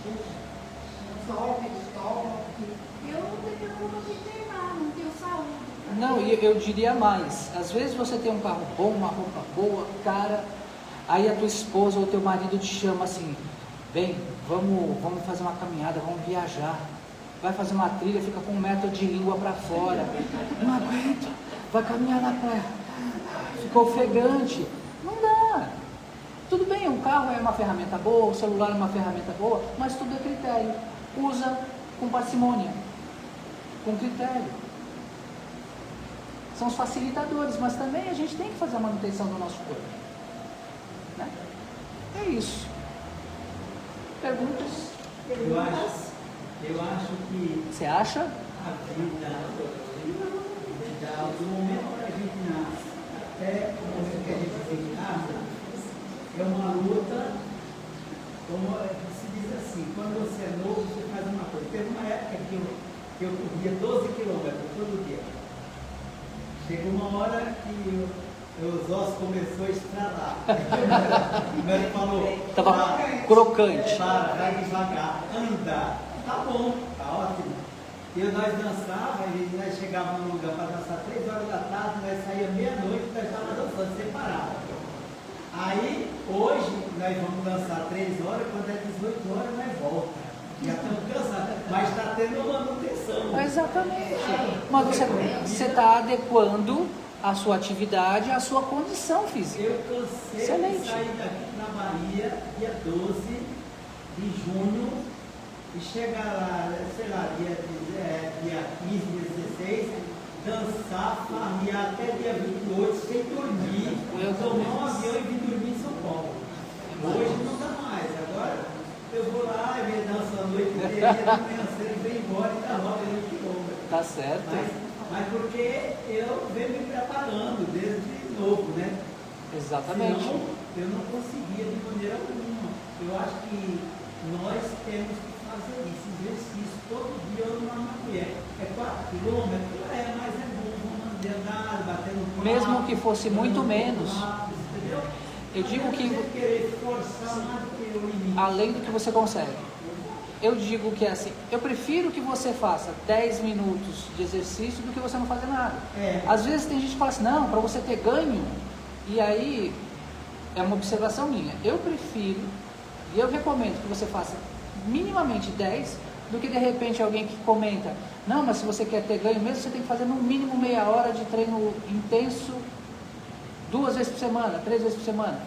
Os óculos, toque. Eu não me treinar, não tenho saúde. Não, e eu diria mais. Às vezes você tem um carro bom, uma roupa boa, cara, aí a tua esposa ou teu marido te chama assim, bem, vamos fazer uma caminhada, vamos viajar. Vai fazer uma trilha, fica com 1 metro de língua para fora. Não aguento, vai caminhar na praia. Ficou ofegante. Não dá. Tudo bem, um carro é uma ferramenta boa, o celular é uma ferramenta boa, mas tudo é critério. Usa com parcimônia, com critério. São os facilitadores, mas também a gente tem que fazer a manutenção do nosso corpo. Né? É isso. Perguntas? Eu acho que Você acha? a vida, do momento que a gente nasce até o momento que a gente se casa, é uma luta, como se diz assim, quando você é novo, você faz uma coisa. Teve uma época que eu corria 12 quilômetros todo dia. Chegou uma hora que os ossos começaram a estralar. O médico falou, Estava crocante. vai devagar, anda. Tá bom, tá ótimo. E nós dançávamos, e nós chegávamos num lugar para dançar 3 horas da tarde, nós saíamos meia-noite e nós estávamos dançando separado. Aí, hoje, nós vamos dançar 3 horas, quando é 18 horas, nós volta. Já estamos cansados, mas está tendo uma manutenção. Exatamente. Mas você está adequando a sua atividade à sua condição física. Eu cansei Excelente. de sair daqui para Bahia, dia 12 de junho, e chegar lá, sei lá, dia 15, dia 16, dançar, farrear até dia 28, sem dormir, tomar um avião e vir dormir em São Paulo. Hoje não dá mais, agora eu vou lá, eu venho dançar a noite inteira, de manhã cedo, vem embora e dá roda no quilômetro. Tá certo. Mas porque eu venho me preparando desde novo, né? Exatamente. Senão, eu não conseguia de maneira alguma. Eu acho que nós temos que fazer esse exercício todo dia numa mulher. É 4 quilômetros, mas é bom, vamos andar, batendo palma. Mesmo que fosse muito menos. Entendeu? Eu digo que, querer forçar mais do que o limite. além do que você consegue, eu digo que é assim, eu prefiro que você faça 10 minutos de exercício do que você não fazer nada. Às vezes tem gente que fala assim, não, para você ter ganho, e aí é uma observação minha, eu prefiro, e eu recomendo que você faça minimamente 10, do que de repente alguém que comenta, não, mas se você quer ter ganho mesmo, você tem que fazer no mínimo meia hora de treino intenso, 2 vezes por semana, 3 vezes por semana.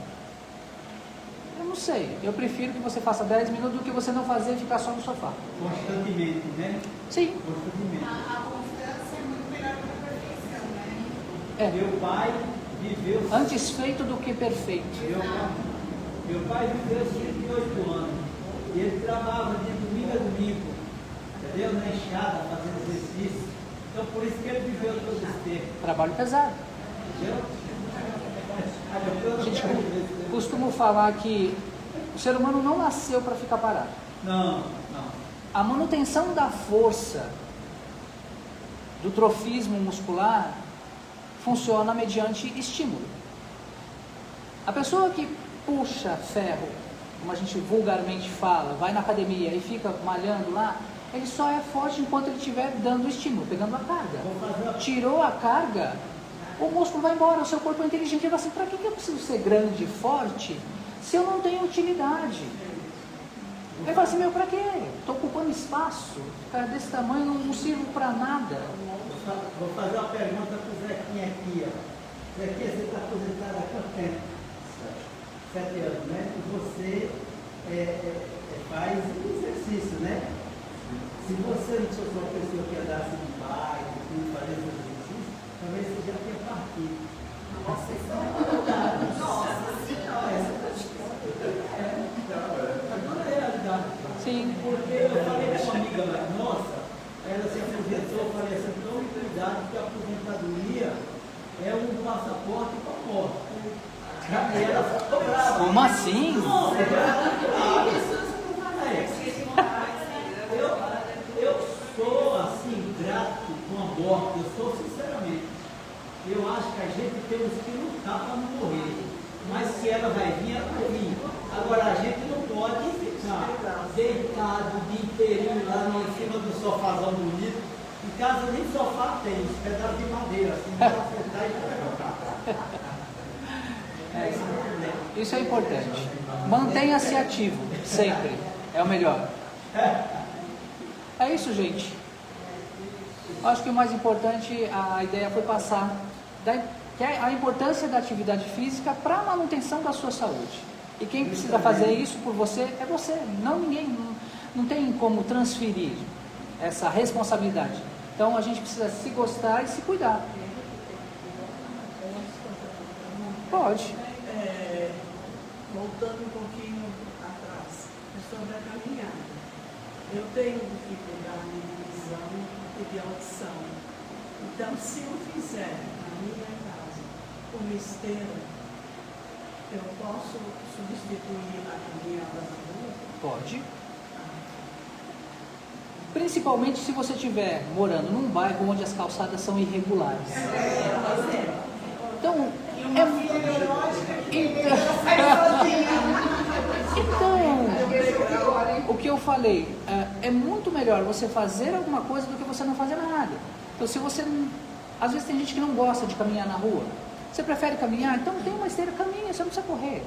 Eu não sei, eu prefiro que você faça 10 minutos do que você não fazer e ficar só no sofá. Constantemente, né? Sim. Constantemente. A constância é muito melhor que a perfeição, né? Meu pai viveu... Antes feito do que perfeito. Meu pai viveu 108 anos. E ele trabalhava de domingo a domingo, entendeu? Na enxada, fazendo exercício. Então, por isso que ele viveu todo esse tempo. Trabalho pesado. Entendeu? A gente costuma falar que o ser humano não nasceu para ficar parado. Não. A manutenção da força, do trofismo muscular, funciona mediante estímulo. A pessoa que puxa ferro, como a gente vulgarmente fala, vai na academia e fica malhando lá, ele só é forte enquanto ele estiver dando estímulo, pegando a carga. Tirou a carga, o músculo vai embora, o seu corpo é inteligente, ele vai assim, para que eu preciso ser grande e forte se eu não tenho utilidade? Ele fala assim, para quê? Estou ocupando espaço, cara desse tamanho não sirvo para nada. Vou fazer uma pergunta para o Zequinha aqui, ó. Zequinha, você está aposentado há quanto tempo? 7 anos, né? E você faz exercício, né? Se você não fosse uma pessoa que andasse de bike, fazer exercício, talvez você já tenha partido. Nossa Senhora! Agora é a realidade. Sim. Porque eu falei com uma amiga nossa, ela se aposentou, eu falei assim, tome cuidado que a aposentadoria é um passaporte para a morte. E ela ficou brava. Como assim? Eu sou assim, grato com a morte, eu sou sinceramente. Eu acho que a gente temos que lutar para não morrer. mas se ela vai vir, ela vai vir. Agora, a gente não pode ficar deitado o dia inteirinho lá em cima do sofazão bonito. Em casa nem sofá tem, esse pedaço de madeira, assim, pra sentar e jogar. Isso é importante. Mantenha-se ativo, sempre. É o melhor. É isso, gente. Acho que o mais importante, a ideia foi passar que é a importância da atividade física para a manutenção da sua saúde. E quem precisa fazer isso por você é você, não ninguém. Não tem como transferir essa responsabilidade. Então a gente precisa se gostar e se cuidar. Pode. Voltando um pouquinho atrás, sobre a caminhada. Eu tenho dificuldade de visão e de audição. Então, se eu fizer na minha casa uma esteira, eu posso substituir a caminhada na rua? Pode. Principalmente se você estiver morando num bairro onde as calçadas são irregulares. Então, o que eu falei, é muito melhor você fazer alguma coisa do que você não fazer nada. Então, se você, às vezes tem gente que não gosta de caminhar na rua, você prefere caminhar, então tem uma esteira, caminha, você não precisa correr.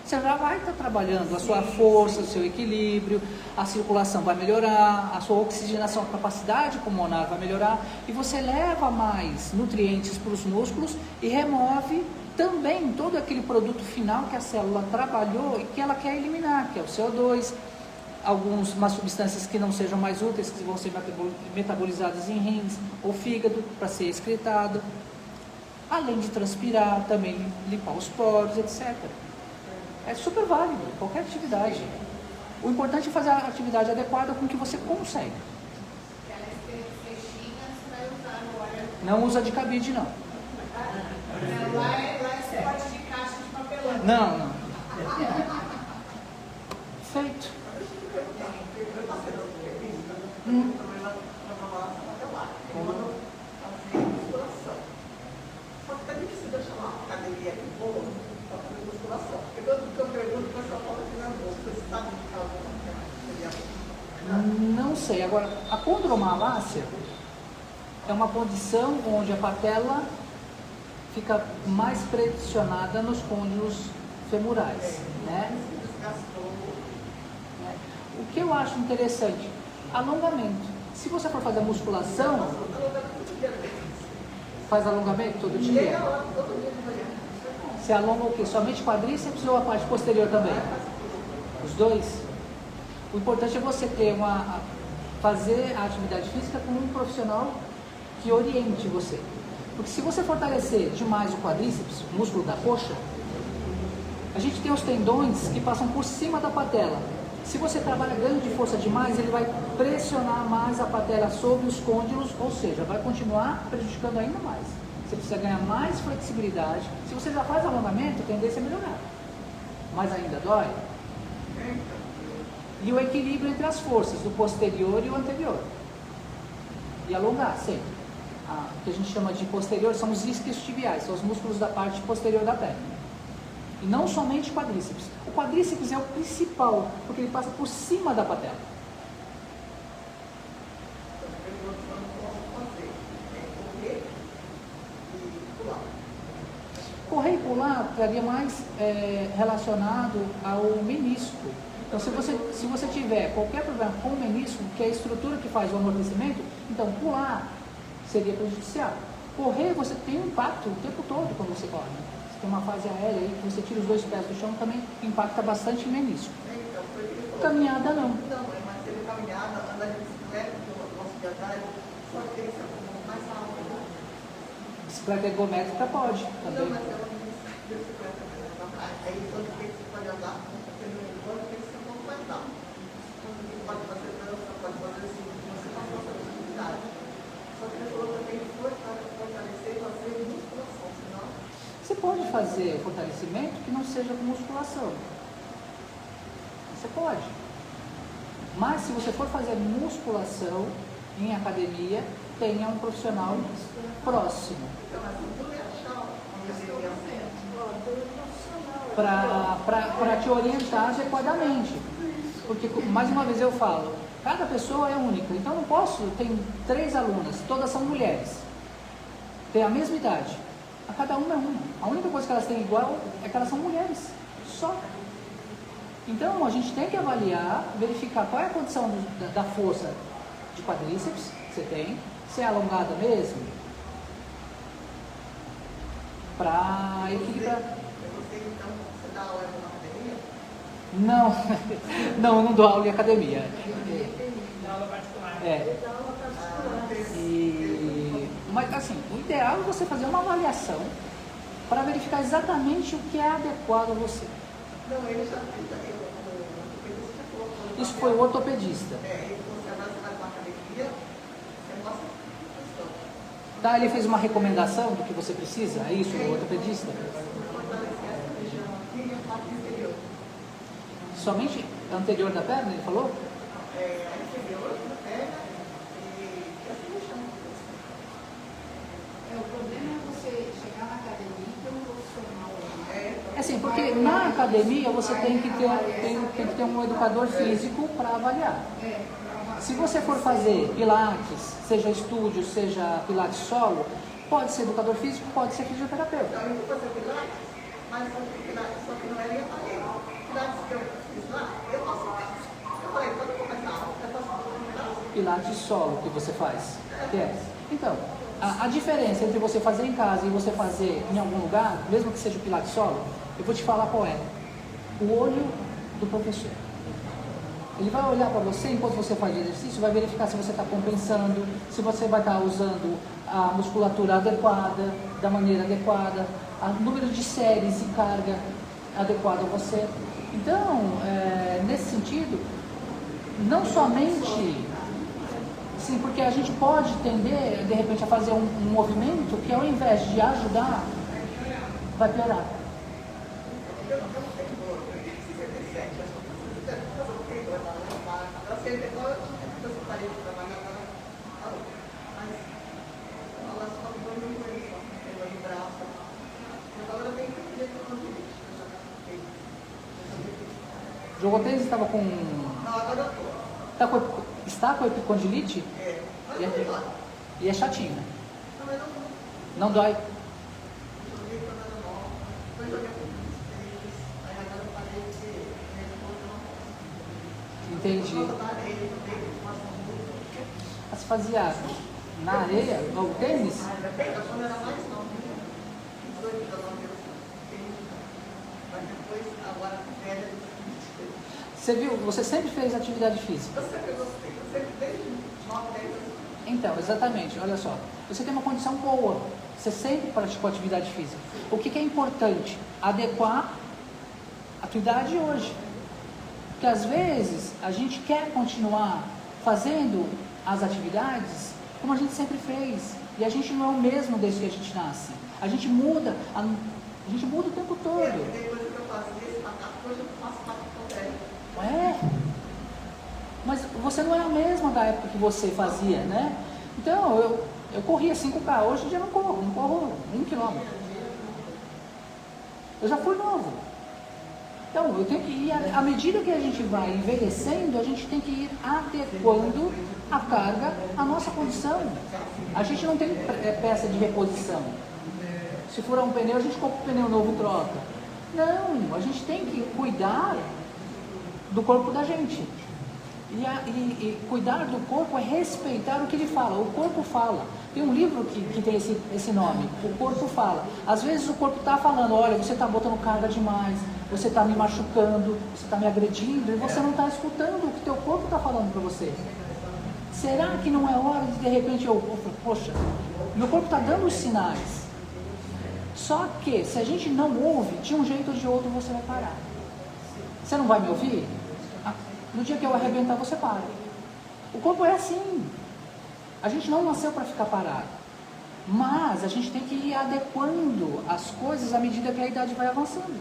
Você já vai estar trabalhando a sua força, o seu equilíbrio, a circulação vai melhorar, a sua oxigenação, a capacidade pulmonar vai melhorar e você leva mais nutrientes para os músculos e remove também todo aquele produto final que a célula trabalhou e que ela quer eliminar, que é o CO2, umas substâncias que não sejam mais úteis, que vão ser metabolizadas em rins ou fígado para ser excretado, além de transpirar, também limpar os poros, etc. É super válido, qualquer atividade. O importante é fazer a atividade adequada com o que você consegue. Aquela esteira que você xinga, você vai usar agora. Não usa de cabide, não. Lá é esporte de caixa de papelão. Não. Feito. Só que também precisa chamar uma academia de boa para fazer musculação. Porque quando eu pergunto, o pessoal fala que não é bom. Você sabe de causa? Não sei. Agora, a condromalácia é uma condição onde a patela fica mais pressionada nos côndilos femorais, né? O que eu acho interessante, alongamento. Se você for fazer musculação, faz alongamento todo dia? Você alonga o quê? Somente quadríceps ou a parte posterior também? Os dois? O importante é você fazer a atividade física com um profissional que oriente você. Porque se você fortalecer demais o quadríceps, o músculo da coxa, a gente tem os tendões que passam por cima da patela. Se você trabalha ganho de força demais, ele vai pressionar mais a patela sobre os côndilos, ou seja, vai continuar prejudicando ainda mais. Você precisa ganhar mais flexibilidade. Se você já faz alongamento, a tendência é melhorar. Mas ainda dói. E o equilíbrio entre as forças, do posterior e o anterior. E alongar sempre. O que a gente chama de posterior são os isquiotibiais, são os músculos da parte posterior da perna. E não somente o quadríceps. O quadríceps é o principal, porque ele passa por cima da patela. Correr e pular estaria mais relacionado ao menisco. Então, se você tiver qualquer problema com o menisco, que é a estrutura que faz o amortecimento, então pular seria prejudicial. Correr, você tem um impacto o tempo todo quando você corre. Você tem uma fase aérea aí, que você tira os dois pés do chão, também impacta bastante o menisco. Caminhada não. Não, mas teve caminhada, andar de bicicleta, que eu gosto de andar, só que tem que ser mais rápido. Bicicleta ergométrica pode também. Não, mas eu não de bicicleta. Aí quando tem que você pode andar, quando tem que ser um pouco mais rápido. Quando você pode fazer dança, pode fazer assim, você passa essa possibilidade. Só que ele falou também que fortalecer e fazer musculação, senão... Você pode fazer fortalecimento que não seja com musculação. Você pode. Mas se você for fazer musculação em academia, tenha um profissional próximo. Então, mas tudo é achar uma academia. Tem um profissional para te orientar adequadamente. Porque, mais uma vez eu falo, cada pessoa é única. Então, eu não posso, tem 3 alunas, todas são mulheres, têm a mesma idade. A cada uma é uma. A única coisa que elas têm igual é que elas são mulheres, só. Então, a gente tem que avaliar, verificar qual é a condição da força de quadríceps que você tem, se é alongada mesmo, para equilibrar. Você, então, você dá aula na academia? Não, eu não dou aula em academia. Da aula particular. Mas assim, o ideal é você fazer uma avaliação para verificar exatamente o que é adequado a você. Não, ele já fez, o ortopedista já colocou. Isso foi o ortopedista. Ele falou assim, agora você vai para a academia, você mostra a questão. Tá, ele fez uma recomendação do que você precisa, é isso, o ortopedista? Fortalecer essa região aqui e a parte inferior. Somente anterior da perna, ele falou? A inferior da perna e essa região. O problema é você chegar na academia e ter um profissional lá. É assim, porque na academia você tem que ter um educador físico para avaliar. Se você for fazer pilates, seja estúdio, seja pilates solo, pode ser educador físico, pode ser fisioterapeuta. Então, eu vou fazer pilates, mas só que não é minha parede. Pilates que eu fiz lá, eu faço em casa. Eu falei, quando eu começar a aula, eu faço pilates. Pilates solo que você faz. Que é? Então, a diferença entre você fazer em casa e você fazer em algum lugar, mesmo que seja o pilates solo, eu vou te falar qual é. O olho do professor. Ele vai olhar para você enquanto você faz exercício, vai verificar se você está compensando, se você vai estar usando a musculatura adequada, da maneira adequada, o número de séries e carga adequado a você. Então, nesse sentido, não somente, sim, porque a gente pode tender, de repente, a fazer um movimento que ao invés de ajudar, vai piorar. Jogou tênis, estava com... Não, agora eu tô. Está com epicondilite? Mas E não é, dói. e é chatinho. Também não dói. Não dói? Joguei quando era nova, depois joguei um pouco de tênis, aí agora eu parei de Entendi. por causa da areia, também, faço muito. Mas fazia na areia, no tênis? Quando era mais nova, 18, 19 anos, tênis, mas depois, agora, velha, Você viu, você sempre fez atividade física. eu sempre gostei, eu sempre desde 9, 10 anos. Então, exatamente, olha só. Você tem uma condição boa. Você sempre praticou atividade física. O que é importante? Adequar a tua idade hoje. Porque às vezes a gente quer continuar fazendo as atividades como a gente sempre fez. E a gente não é o mesmo desde que a gente nasce. A gente muda, a gente muda o tempo todo. Tem coisa que eu faço desse macaco, hoje eu faço macaco velho. Mas você não é a mesma da época que você fazia, né? Então, eu corria 5K, hoje em dia não corro 1 quilômetro. Eu já fui novo. Então, eu tenho que ir, à medida que a gente vai envelhecendo, a gente tem que ir adequando a carga à nossa condição. A gente não tem peça de reposição. Se furar um pneu, a gente compra um pneu novo e troca. Não, a gente tem que cuidar do corpo da gente. E cuidar do corpo é respeitar o que ele fala. O corpo fala. Tem um livro que tem esse nome, O Corpo Fala. Às vezes o corpo está falando, olha, você está botando carga demais, você está me machucando, você está me agredindo, e você não está escutando o que teu corpo está falando para você. Será que não é hora de repente poxa, meu corpo está dando os sinais. Só que se a gente não ouve, de um jeito ou de outro você vai parar. Você não vai me ouvir? No dia que eu arrebentar, você para. O corpo é assim. A gente não nasceu para ficar parado. Mas a gente tem que ir adequando as coisas à medida que a idade vai avançando.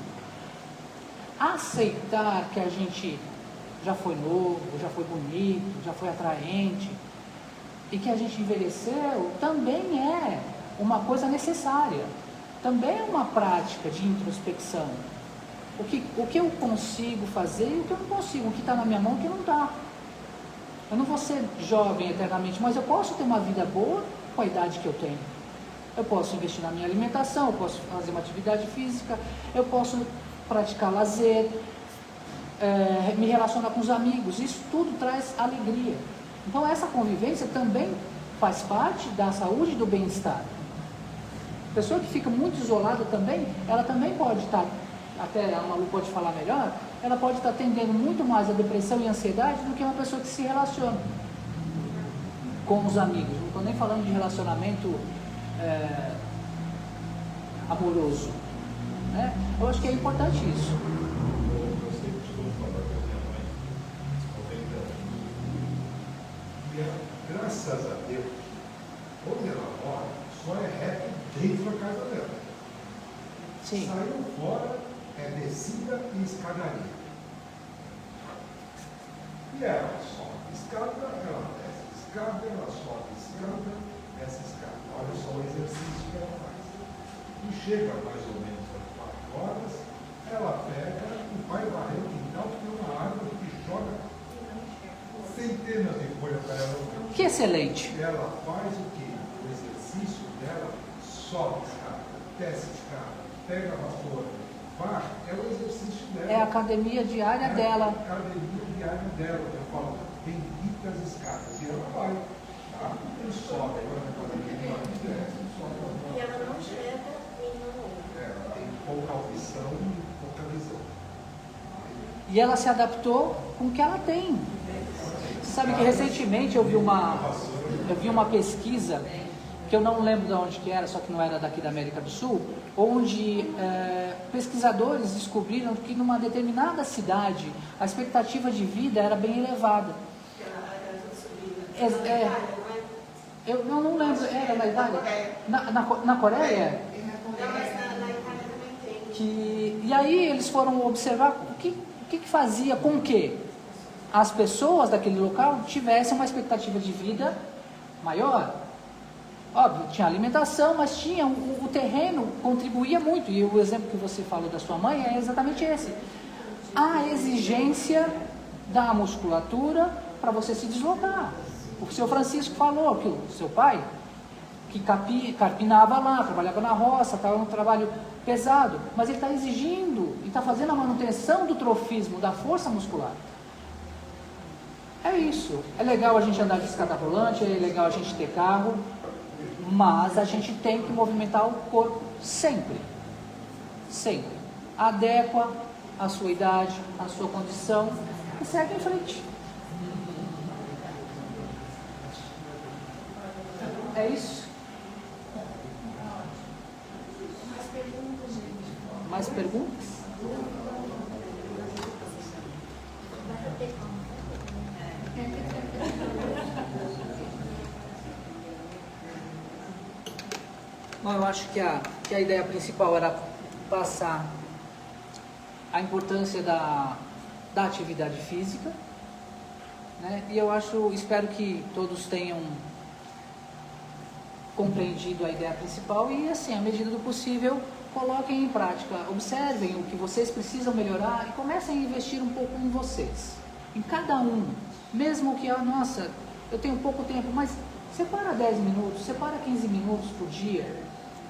Aceitar que a gente já foi novo, já foi bonito, já foi atraente, e que a gente envelheceu, também é uma coisa necessária. Também é uma prática de introspecção. o que eu consigo fazer e o que eu não consigo, o que está na minha mão e o que não está. Eu não vou ser jovem eternamente, mas eu posso ter uma vida boa com a idade que eu tenho. Eu posso investir na minha alimentação, eu posso fazer uma atividade física, eu posso praticar lazer, me relacionar com os amigos. Isso tudo traz alegria. Então essa convivência também faz parte da saúde e do bem-estar. A pessoa que fica muito isolada também, ela também pode estar, até a Malu pode falar melhor, ela pode estar tendendo muito mais a depressão e a ansiedade do que uma pessoa que se relaciona com os amigos. Não estou nem falando de relacionamento amoroso, né? Eu acho que é importante isso. Eu sempre estou falando com a minha mãe, 90 anos. E ela, graças a Deus, onde ela mora, só é reto dentro da casa dela. Sim. Saiu fora, é descida e escadaria. E ela sobe escada, ela desce escada, ela sobe escada, desce escada. Olha só o exercício que ela faz. E chega mais ou menos às 4 horas, ela pega e vai varrer o quintal, que tem uma árvore que joga centenas de folhas para ela. Que excelente. Ela faz o quê? O exercício dela, sobe escada, desce escada, pega a vassoura, vai, é o exercício dela. É a academia diária dela. A academia diária dela. Eu falo, benditas escadas. E ela vai. Tá? Ele sobe, agora na academia, desce, sobe. E ela não enxerga e não ouve. Ela tem pouca audição e pouca visão. E ela se adaptou com o que ela tem. Sabe que recentemente eu vi uma pesquisa, que eu não lembro de onde que era, só que não era daqui da América do Sul, onde pesquisadores descobriram que numa determinada cidade a expectativa de vida era bem elevada. Eu não lembro, era na Itália? Na Coreia? E aí eles foram observar o que fazia com que as pessoas daquele local tivessem uma expectativa de vida maior. Óbvio, tinha alimentação, mas tinha o terreno contribuía muito. E o exemplo que você falou da sua mãe é exatamente esse. A exigência da musculatura para você se deslocar. O seu Francisco falou que o seu pai, que carpinava lá, trabalhava na roça, estava um trabalho pesado, mas ele está exigindo e está fazendo a manutenção do trofismo, da força muscular. É isso. É legal a gente andar de escada rolante, é legal a gente ter carro, mas a gente tem que movimentar o corpo sempre. Sempre. Adequa a sua idade, a sua condição e segue em frente. É isso? Mais perguntas? Bom, eu acho que a ideia principal era passar a importância da atividade física, né? E eu espero que todos tenham compreendido a ideia principal e, assim, à medida do possível, coloquem em prática, observem o que vocês precisam melhorar e comecem a investir um pouco em vocês, em cada um, mesmo que, nossa, eu tenho pouco tempo, mas separa 10 minutos, separa 15 minutos por dia,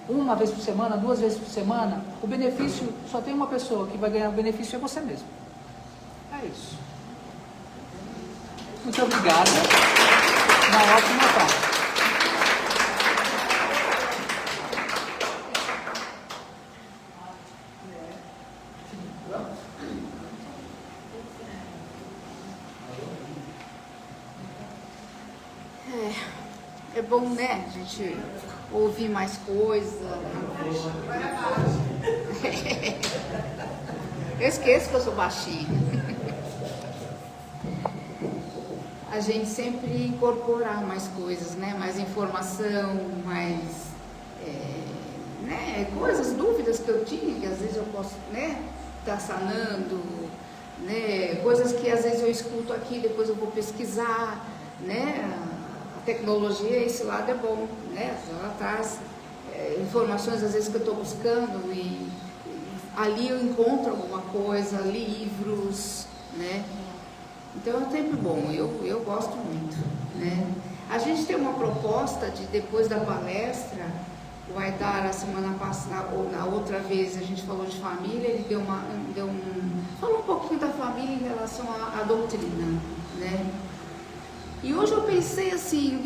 uma vez por semana, 2 vezes por semana. O benefício, só tem uma pessoa que vai ganhar o benefício, é você mesmo. É isso. Muito obrigado. Uma ótima tarde. É bom, né? A gente ouvir mais coisas. Eu esqueço que eu sou baixinha. A gente sempre incorporar mais coisas, né? Mais informação, mais né? Coisas, dúvidas que eu tinha, que às vezes eu posso, né? Tá sanando, né? Coisas que às vezes eu escuto aqui, depois eu vou pesquisar, né? A tecnologia, esse lado é bom, né? Ela traz informações às vezes que eu estou buscando e ali eu encontro alguma coisa, livros, né? Então é sempre bom, eu gosto muito, né? A gente tem uma proposta de, depois da palestra, vai dar a semana passada, ou na outra vez a gente falou de família, ele falou um pouquinho da família em relação à doutrina, né? E hoje eu pensei assim,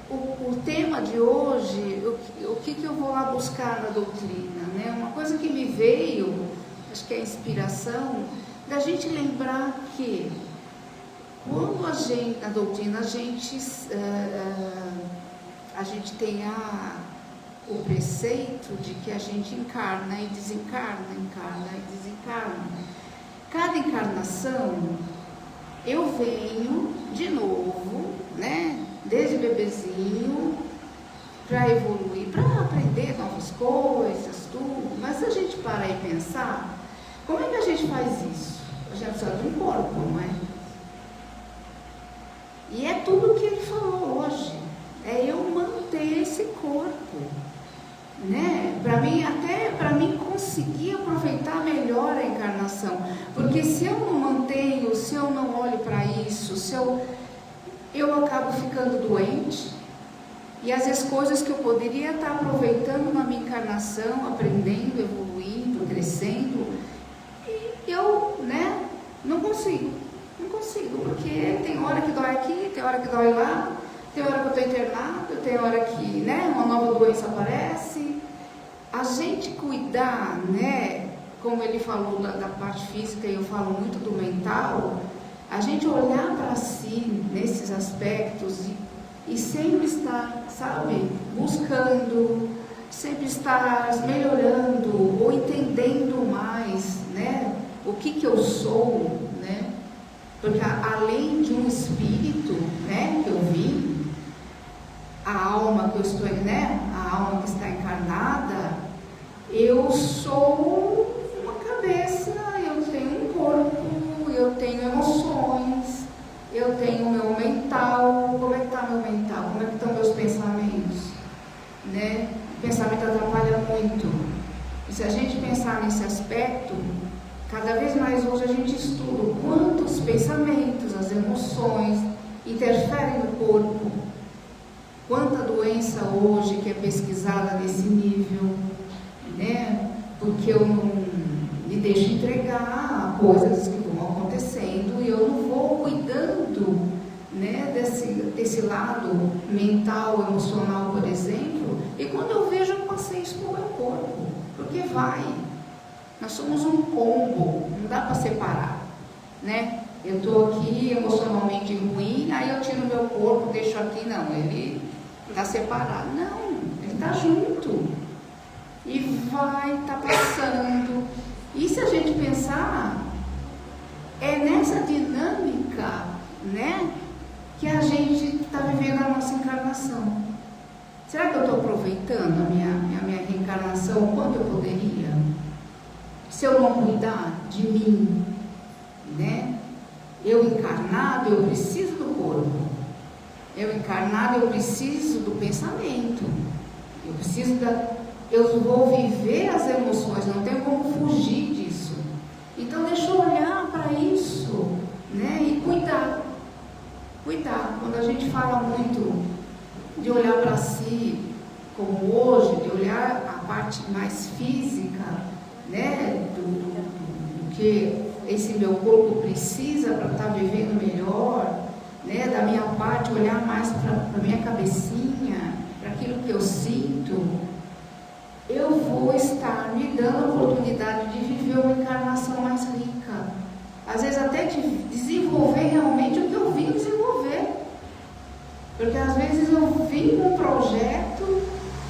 o tema de hoje, o que eu vou lá buscar na doutrina, né? Uma coisa que me veio, acho que é a inspiração, da gente lembrar que quando na doutrina a gente tem o preceito de que a gente encarna e desencarna, encarna e desencarna. Cada encarnação eu venho de novo, né? Desde bebezinho, para evoluir, para aprender novas coisas, tudo. Mas se a gente parar e pensar, como é que a gente faz isso? A gente precisa de um corpo, não é? E é tudo o que ele falou hoje. É eu manter esse corpo, né? Para mim conseguir aproveitar melhor a encarnação. Porque se eu não mantenho, se eu não olho para isso, eu acabo ficando doente. E às vezes coisas que eu poderia estar aproveitando na minha encarnação, aprendendo, evoluindo, crescendo, e eu, né, não consigo, porque tem hora que dói aqui, tem hora que dói lá, tem hora que eu estou internado, tem hora que, né, uma nova doença aparece. A gente cuidar, né, como ele falou da parte física, e eu falo muito do mental, a gente olhar para si nesses aspectos e sempre estar, sabe, buscando, sempre estar melhorando ou entendendo mais, né, o que eu sou, né, porque além de um espírito, né, que eu vim, a alma que eu estou, né, a alma que está encarnada, eu sou uma cabeça, eu tenho um corpo, eu tenho emoções, eu tenho o meu mental. Como é que está meu mental? Como é que estão meus pensamentos? Né? O pensamento atrapalha muito. E se a gente pensar nesse aspecto, cada vez mais hoje a gente estuda o quanto os pensamentos, as emoções interferem no corpo. Quanta doença hoje que é pesquisada nesse nível, né? Porque eu não me deixo entregar a coisas que vão acontecendo e eu não vou cuidando, né, desse lado mental, emocional, por exemplo, e quando eu vejo, eu passei isso para o meu corpo, porque nós somos um combo, não dá para separar, né? Eu estou aqui emocionalmente ruim, aí eu tiro meu corpo, deixo aqui, não, ele está separado, não, ele está junto, e vai estar passando. E se a gente pensar, é nessa dinâmica, né, que a gente está vivendo a nossa encarnação. Será que eu estou aproveitando a minha reencarnação o quanto eu poderia? Se eu não cuidar de mim, né? Eu encarnado, eu preciso do corpo. Eu encarnado, eu preciso do pensamento. Eu vou viver as emoções, não tenho como fugir disso. Então deixa eu olhar para isso, né? E cuidar. Quando a gente fala muito de olhar para si, como hoje, de olhar a parte mais física, né? Do que esse meu corpo precisa para estar vivendo melhor, né? Da minha parte, olhar mais para a minha cabecinha, para aquilo que eu sinto, eu vou estar me dando a oportunidade de viver uma encarnação mais rica. Às vezes até de desenvolver realmente o que eu vim desenvolver. Porque às vezes eu vim com um projeto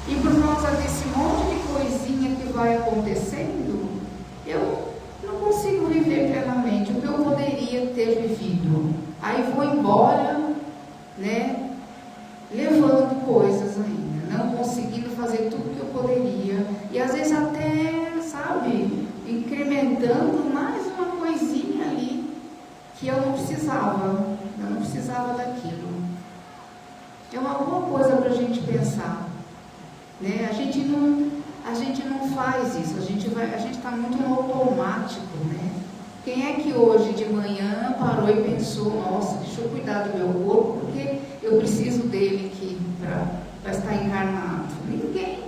e por causa desse monte de coisinha que vai acontecendo, eu não consigo viver plenamente o que eu poderia ter vivido. Aí vou embora, né, levando coisas ainda, não conseguindo fazer tudo que eu poderia. E às vezes até, sabe, incrementando mais uma coisinha ali que eu não precisava daquilo. É uma boa coisa para a gente pensar, né? A gente não faz isso, a gente está muito no automático, né? Quem é que hoje de manhã parou e pensou, nossa, deixa eu cuidar do meu corpo, porque eu preciso dele aqui para estar encarnado? Ninguém.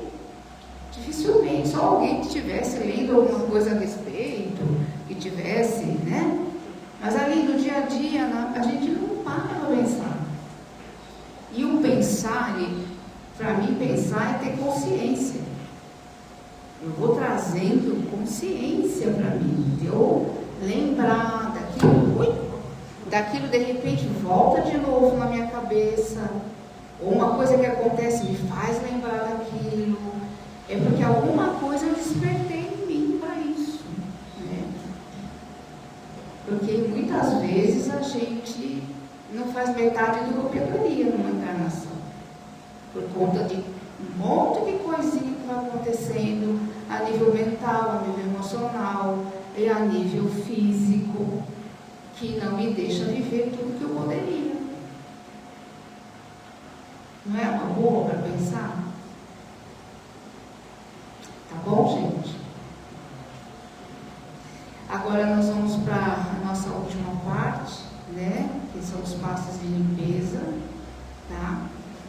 Dificilmente, só alguém que estivesse lendo alguma coisa a respeito, que tivesse, né? Mas ali no dia a dia, a gente não para para pensar. E o pensar, para mim, pensar é ter consciência. Eu vou trazendo consciência para mim, eu lembrar daquilo de repente volta de novo na minha cabeça, ou uma coisa que acontece me faz lembrar daquilo, é porque alguma coisa eu despertei em mim para isso, né? Porque muitas vezes a gente não faz metade do que eu pegaria numa encarnação, por conta de um monte de coisinha que vai acontecendo a nível mental, a nível emocional e a nível físico, que não me deixa viver tudo que eu poderia. Não é uma boa para pensar? Tá bom, gente? Agora nós vamos para a nossa última parte, né? Que são os passos de limpeza, tá?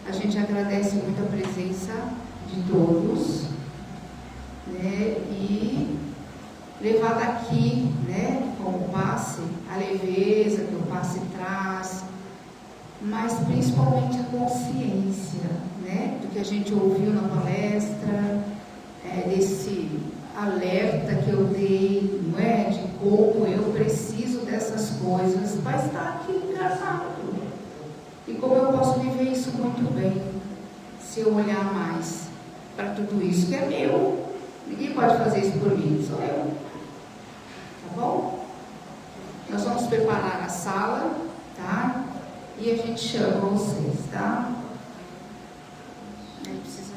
A gente agradece muito a presença de todos, né? E levar daqui, né? Com o passe, a leveza que o passe traz, mas principalmente a consciência, né? Do que a gente ouviu na palestra, desse alerta que eu dei, não é? De como eu preciso dessas coisas para estar aqui encarnado. E como eu posso viver isso muito bem, se eu olhar mais para tudo isso que é meu. Ninguém pode fazer isso por mim, sou eu. Tá bom? Nós vamos preparar a sala, tá? E a gente chama vocês, tá? Aí precisa